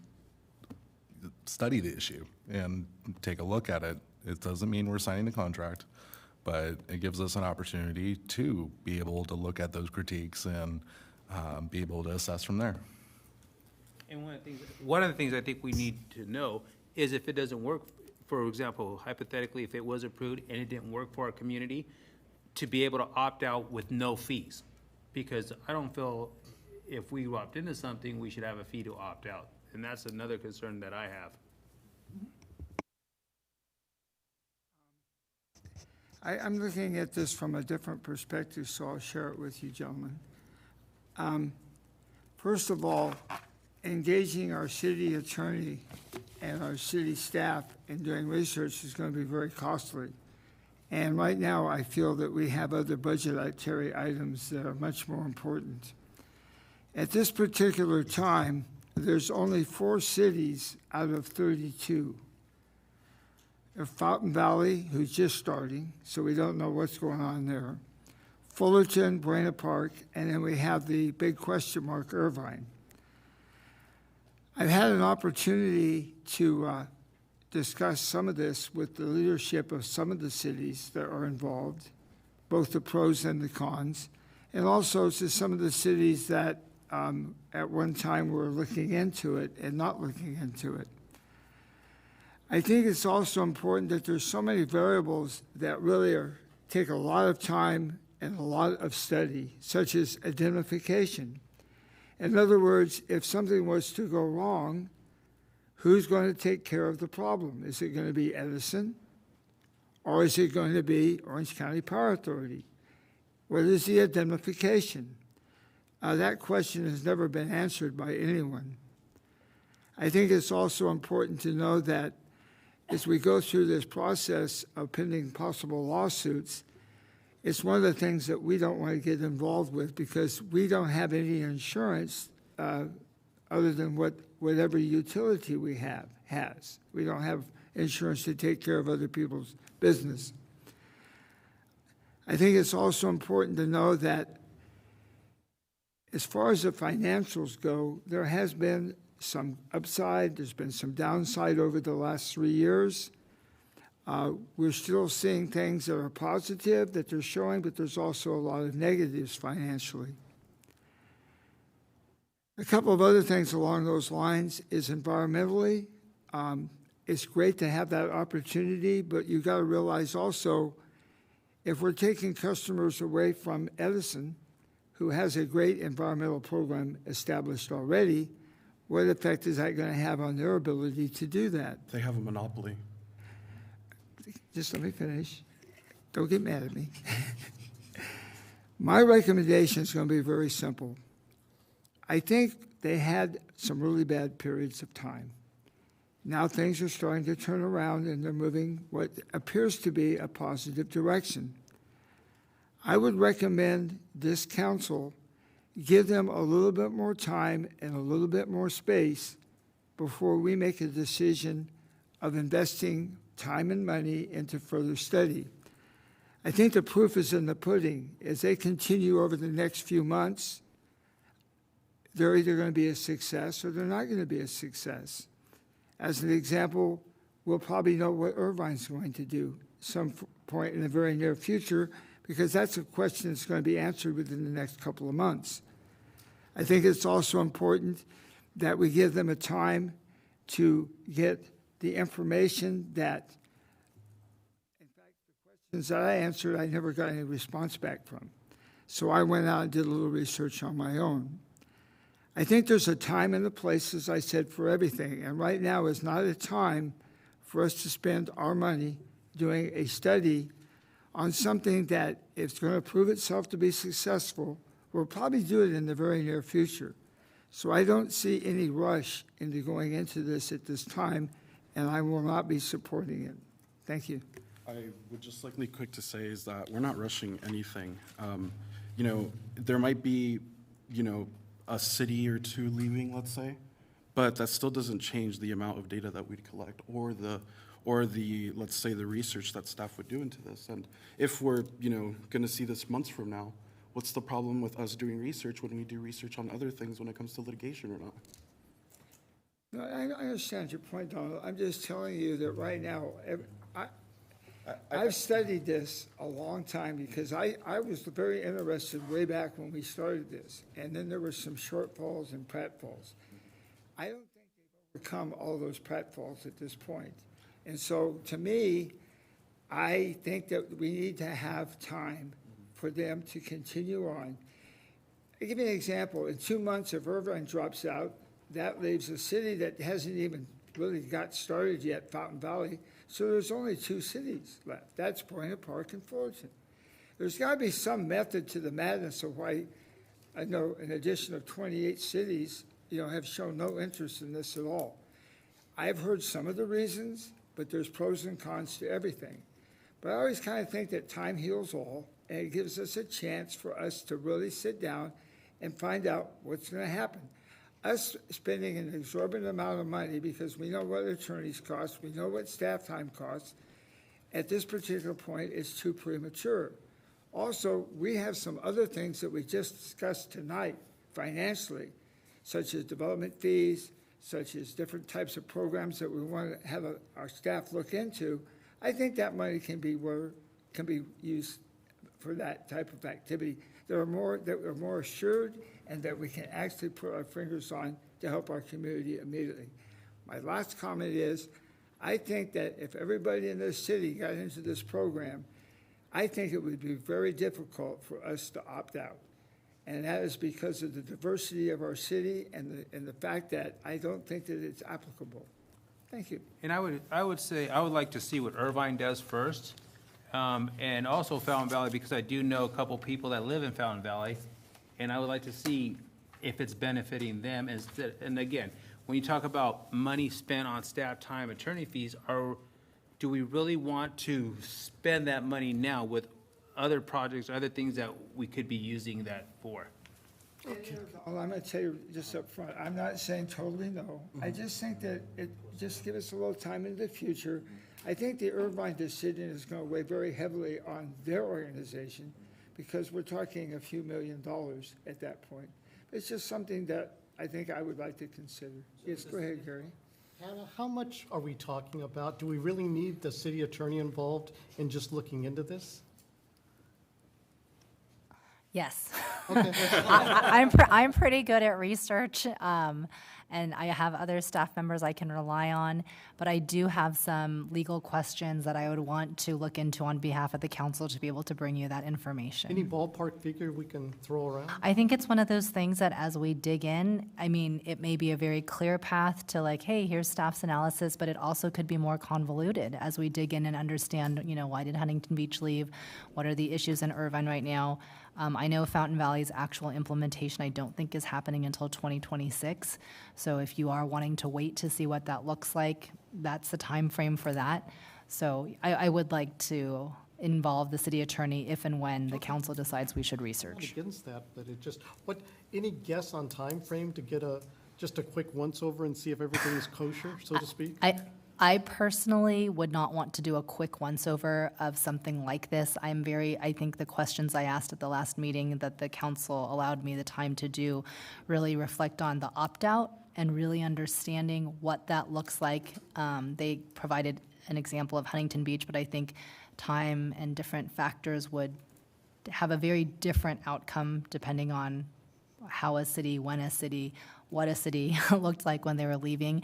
study the issue and take a look at it. It doesn't mean we're signing the contract, but it gives us an opportunity to be able to look at those critiques and be able to assess from there. And one of the things I think we need to know is if it doesn't work, for example, hypothetically, if it was approved and it didn't work for our community, to be able to opt out with no fees. Because I don't feel if we opt into something, we should have a fee to opt out. And that's another concern that I have. I'm looking at this from a different perspective, so I'll share it with you, gentlemen. First of all, engaging our city attorney and our city staff in doing research is going to be very costly. And right now, I feel that we have other budgetary items that are much more important. At this particular time, there's only 4 cities out of 32. Fountain Valley, who's just starting, so we don't know what's going on there. Fullerton, Buena Park, and then we have the big question mark, Irvine. I've had an opportunity to discuss some of this with the leadership of some of the cities that are involved, both the pros and the cons, and also to some of the cities that at one time were looking into it and not looking into it. I think it's also important that there's so many variables that really take a lot of time and a lot of study, such as identification. In other words, if something was to go wrong, who's going to take care of the problem? Is it going to be Edison, or is it going to be Orange County Power Authority? What is the identification? That question has never been answered by anyone. I think it's also important to know that as we go through this process of pending possible lawsuits, it's one of the things that we don't want to get involved with because we don't have any insurance other than whatever utility we has. We don't have insurance to take care of other people's business. I think it's also important to know that as far as the financials go, there has been some upside, there's been some downside over the last 3 years. We're still seeing things that are positive that they're showing, but there's also a lot of negatives financially. A couple of other things along those lines is environmentally. It's great to have that opportunity, but you've got to realize also, if we're taking customers away from Edison, who has a great environmental program established already, what effect is that going to have on their ability to do that? They have a monopoly. Just let me finish. Don't get mad at me. My recommendation is going to be very simple. I think they had some really bad periods of time. Now things are starting to turn around and they're moving what appears to be a positive direction. I would recommend this council give them a little bit more time and a little bit more space before we make a decision of investing time and money into further study. I think the proof is in the pudding. As they continue over the next few months, they're either going to be a success or they're not going to be a success. As an example, we'll probably know what Irvine's going to do some point in the very near future, because that's a question that's going to be answered within the next couple of months. I think it's also important that we give them a time to get the information that, in fact, the questions that I answered, I never got any response back from. So I went out and did a little research on my own. I think there's a time and a place, as I said, for everything. And right now is not a time for us to spend our money doing a study on something that, if it's going to prove itself to be successful, we'll probably do it in the very near future. So I don't see any rush into going into this at this time, and I will not be supporting it. Thank you. I would just like to be quick to say is that we're not rushing anything. You know, there might be, you know, a city or two leaving, let's say, but that still doesn't change the amount of data that we'd collect or the, let's say, the research that staff would do into this. And if we're, you know, going to see this months from now, what's the problem with us doing research when we do research on other things when it comes to litigation or not? No, I understand your point, Donald. I'm just telling you that right now, I've studied this a long time because I was very interested way back when we started this. And then there were some shortfalls and pratfalls. I don't think they've overcome all those pratfalls at this point. And so, to me, I think that we need to have time for them to continue on. I'll give you an example. In 2 months, if Irvine drops out, that leaves a city that hasn't even really got started yet, Fountain Valley. So there's only 2 cities left. That's Buena Park and Fullerton. There's got to be some method to the madness of why I know an addition of 28 cities, you know, have shown no interest in this at all. I've heard some of the reasons, but there's pros and cons to everything. But I always kind of think that time heals all, and it gives us a chance for us to really sit down and find out what's going to happen. Us spending an exorbitant amount of money because we know what attorneys cost, we know what staff time costs, at this particular point is too premature. Also, we have some other things that we just discussed tonight financially, such as development fees, such as different types of programs that we want to have our staff look into. I think that money can be used for that type of activity that are more assured and that we can actually put our fingers on to help our community immediately. My last comment is, I think that if everybody in this city got into this program, I think it would be very difficult for us to opt out. And that is because of the diversity of our city and the fact that I don't think that it's applicable. Thank you. And I would say, I would like to see what Irvine does first, and also Fountain Valley, because I do know a couple people that live in Fountain Valley, and I would like to see if it's benefiting them instead. And again, when you talk about money spent on staff time, attorney fees, do we really want to spend that money now with other projects, other things that we could be using that for? Okay. Well, I'm going to tell you just up front, I'm not saying totally no. I just think that just give us a little time in the future. I think the Irvine decision is going to weigh very heavily on their organization because we're talking a few $1 million at that point. It's just something that I think I would like to consider. Yes, go ahead, Gary. Hannah, how much are we talking about? Do we really need the city attorney involved in just looking into this? Yes. Okay. I'm pretty good at research, and I have other staff members I can rely on, but I do have some legal questions that I would want to look into on behalf of the council to be able to bring you that information. Any ballpark figure we can throw around? I think it's one of those things that as we dig in, I mean, it may be a very clear path to like, hey, here's staff's analysis, but it also could be more convoluted as we dig in and understand, you know, why did Huntington Beach leave? What are the issues in Irvine right now? I know Fountain Valley's actual implementation I don't think is happening until 2026. So if you are wanting to wait to see what that looks like, that's the time frame for that. So I would like to involve the city attorney if and when the council decides we should research. I'm not against that, but it just, any guess on time frame to get just a quick once over and see if everything is kosher, so to speak? I personally would not want to do a quick once-over of something like this. I think the questions I asked at the last meeting that the council allowed me the time to do really reflect on the opt-out and really understanding what that looks like. They provided an example of Huntington Beach, but I think time and different factors would have a very different outcome depending on how a city, when a city, what a city looked like when they were leaving.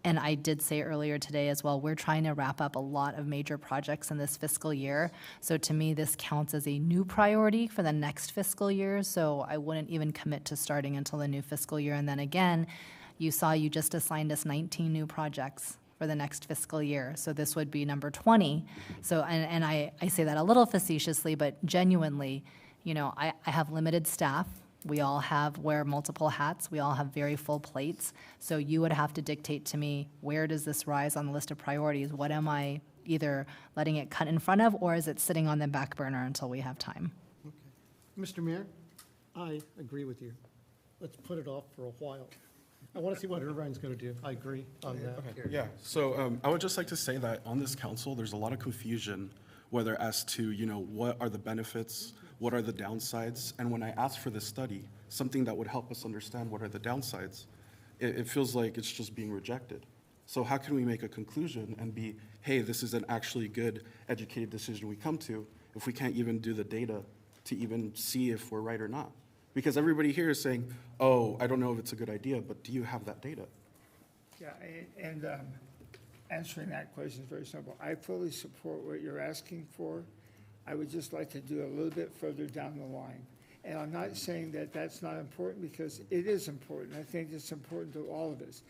And I did say earlier today as well, we're trying to wrap up a lot of major projects in this fiscal year. So to me, this counts as a new priority for the next fiscal year. So I wouldn't even commit to starting until the new fiscal year. And then again, you saw you just assigned us 19 new projects for the next fiscal year. So this would be number 20. So, and I say that a little facetiously, but genuinely, you know, I have limited staff. We all wear multiple hats. We all have very full plates. So you would have to dictate to me, where does this rise on the list of priorities? What am I either letting it cut in front of, or is it sitting on the back burner until we have time? Okay. Mr. Mayor, I agree with you. Let's put it off for a while. I want to see what Irvine's going to do. I agree on that. Okay, yeah, so I would just like to say that on this council, there's a lot of confusion, whether as to, you know, what are the benefits, what are the downsides, and when I asked for this study, something that would help us understand what are the downsides, it feels like it's just being rejected. So how can we make a conclusion and be, hey, this is an actually good, educated decision we come to, if we can't even do the data to even see if we're right or not? Because everybody here is saying, oh, I don't know if it's a good idea, but do you have that data? Yeah, and answering that question is very simple. I fully support what you're asking for. I would just like to do a little bit further down the line. And I'm not saying that that's not important, because it is important. I think it's important to all of us.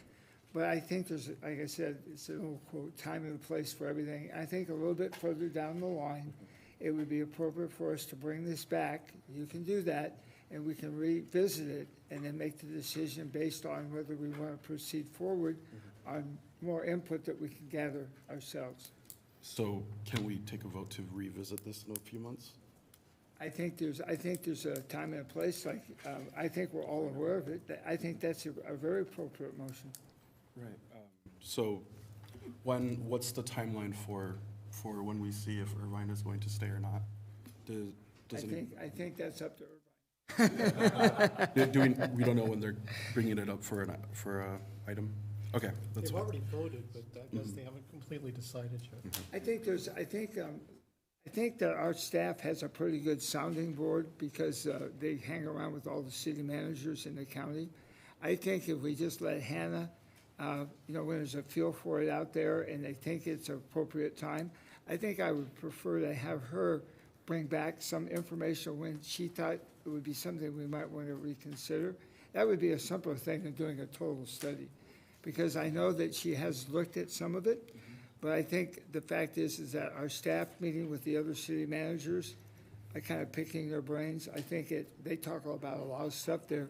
But I think there's, like I said, it's an old quote, time and place for everything. I think a little bit further down the line, it would be appropriate for us to bring this back. You can do that, and we can revisit it and then make the decision based on whether we want to proceed forward on more input that we can gather ourselves. So can we take a vote to revisit this in a few months? I think there's a time and a place, like, I think we're all aware of it. I think that's a very appropriate motion. Right. So what's the timeline for when we see if Irvine is going to stay or not? I think that's up to Irvine. We don't know when they're bringing it up for a item? Okay, that's They've fine. already voted, but I guess they haven't completely decided yet. I think that our staff has a pretty good sounding board, because they hang around with all the city managers in the county. I think if we just let Hannah, you know, when there's a feel for it out there and they think it's an appropriate time, I think I would prefer to have her bring back some information when she thought it would be something we might want to reconsider. That would be a simpler thing than doing a total study, because I know that she has looked at some of it, but I think the fact is that our staff meeting with the other city managers, I kind of picking their brains, I think they talk about a lot of stuff there.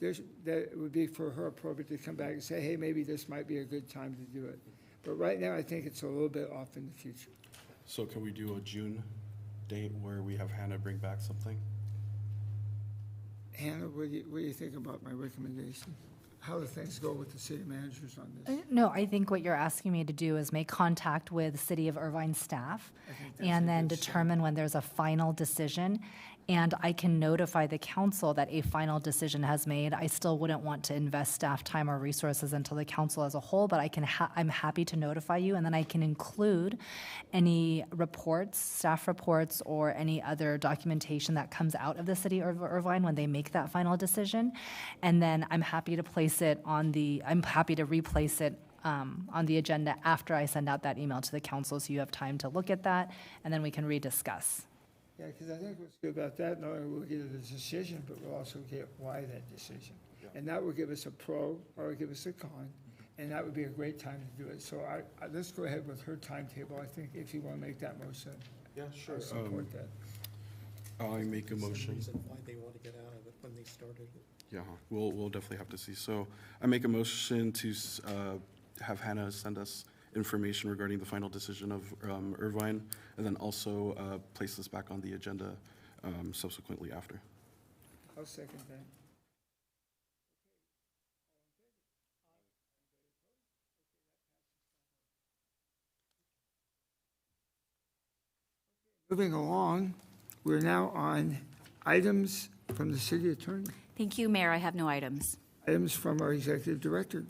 That it would be for her appropriate to come back and say, hey, maybe this might be a good time to do it. But right now, I think it's a little bit off in the future. So can we do a June date where we have Hannah bring back something? Hannah, what do you think about my recommendation? How do things go with the city managers on this? No, I think what you're asking me to do is make contact with the City of Irvine staff and then determine when there's a final decision. And I can notify the council that a final decision has made. I still wouldn't want to invest staff time or resources until the council as a whole, but I'm happy to notify you, and then I can include any reports, staff reports, or any other documentation that comes out of the City of Irvine when they make that final decision. And then I'm happy to replace it on the agenda after I send out that email to the council, so you have time to look at that, and then we can rediscuss. Yeah, because I think what's good about that, not only will we get a decision, but we'll also get why that decision. And that will give us a pro or give us a con, and that would be a great time to do it. So let's go ahead with her timetable. I think if you want to make that motion. Yeah, sure. I support that. I make a motion. Reason why they want to get out of it when they started it. Yeah, we'll definitely have to see. So I make a motion to have Hannah send us information regarding the final decision of Irvine, and then also place this back on the agenda subsequently after. I'll second that. Moving along, we're now on items from the city attorney, Thank you, Mayor. I have no items. items from our executive director.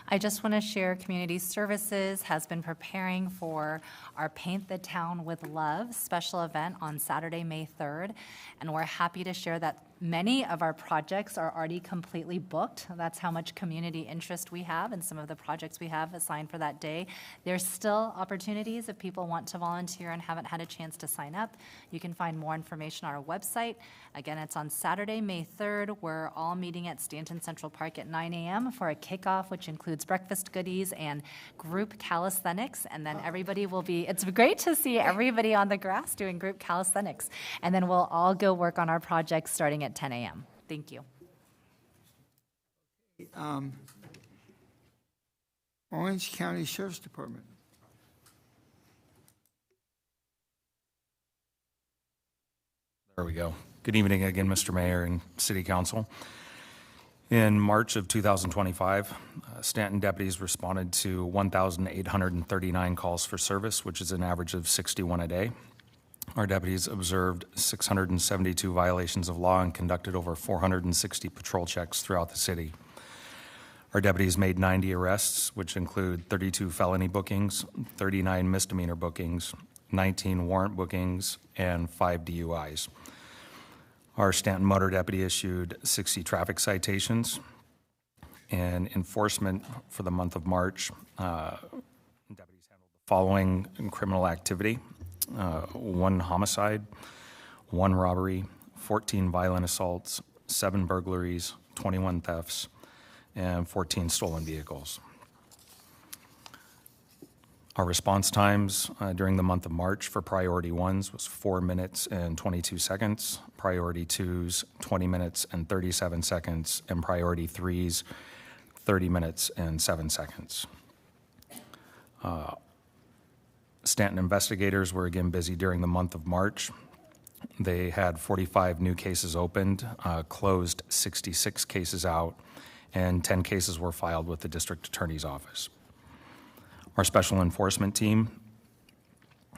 I just want to share Community Services has been preparing for our Paint the Town with Love special event on Saturday, May 3rd. And we're happy to share that many of our projects are already completely booked. That's how much community interest we have in some of the projects we have assigned for that day. There's still opportunities if people want to volunteer and haven't had a chance to sign up. You can find more information on our website. Again, it's on Saturday, May 3rd. We're all meeting at Stanton Central Park at 9 a.m. for a kickoff, which includes breakfast goodies and group calisthenics. And then everybody will be, it's great to see everybody on the grass doing group calisthenics. And then we'll all go work on our projects starting at 10 a.m. Thank you. Orange County Sheriff's Department. There we go. Good evening again, Mr. Mayor and City Council. In March of 2025, Stanton deputies responded to 1,839 calls for service, which is an average of 61 a day. Our deputies observed 672 violations of law and conducted over 460 patrol checks throughout the city. Our deputies made 90 arrests, which include 32 felony bookings, 39 misdemeanor bookings, 19 warrant bookings, and 5 DUIs. Our Stanton Motor deputy issued 60 traffic citations. And enforcement for the month of March, deputies handled the following criminal activity: 1 homicide, 1 robbery, 14 violent assaults, 7 burglaries, 21 thefts, and 14 stolen vehicles. Our response times during the month of March for priority 1s was 4 minutes and 22 seconds, priority 2s, 20 minutes and 37 seconds, and priority 3s, 30 minutes and 7 seconds. Stanton investigators were again busy during the month of March. They had 45 new cases opened, closed 66 cases out, and 10 cases were filed with the district attorney's office. Our special enforcement team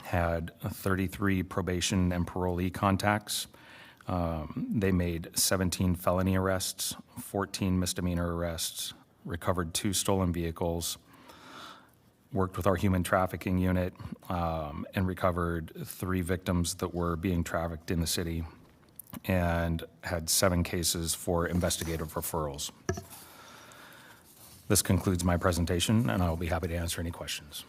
had 33 probation and parolee contacts. They made 17 felony arrests, 14 misdemeanor arrests, recovered 2 stolen vehicles, worked with our human trafficking unit, and recovered 3 victims that were being trafficked in the city, and had 7 cases for investigative referrals. This concludes my presentation, and I will be happy to answer any questions.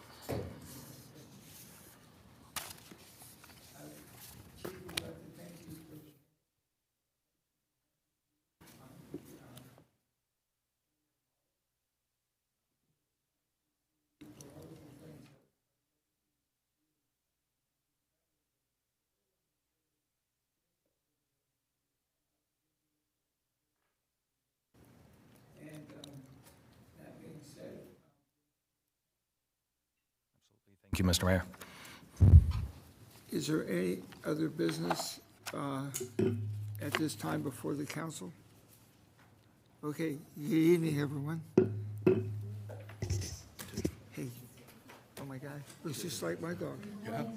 Thank you, Mr. Mayor. Is there any other business at this time before the council? Okay, good evening, everyone. Hey, oh my God, it's just like my dog.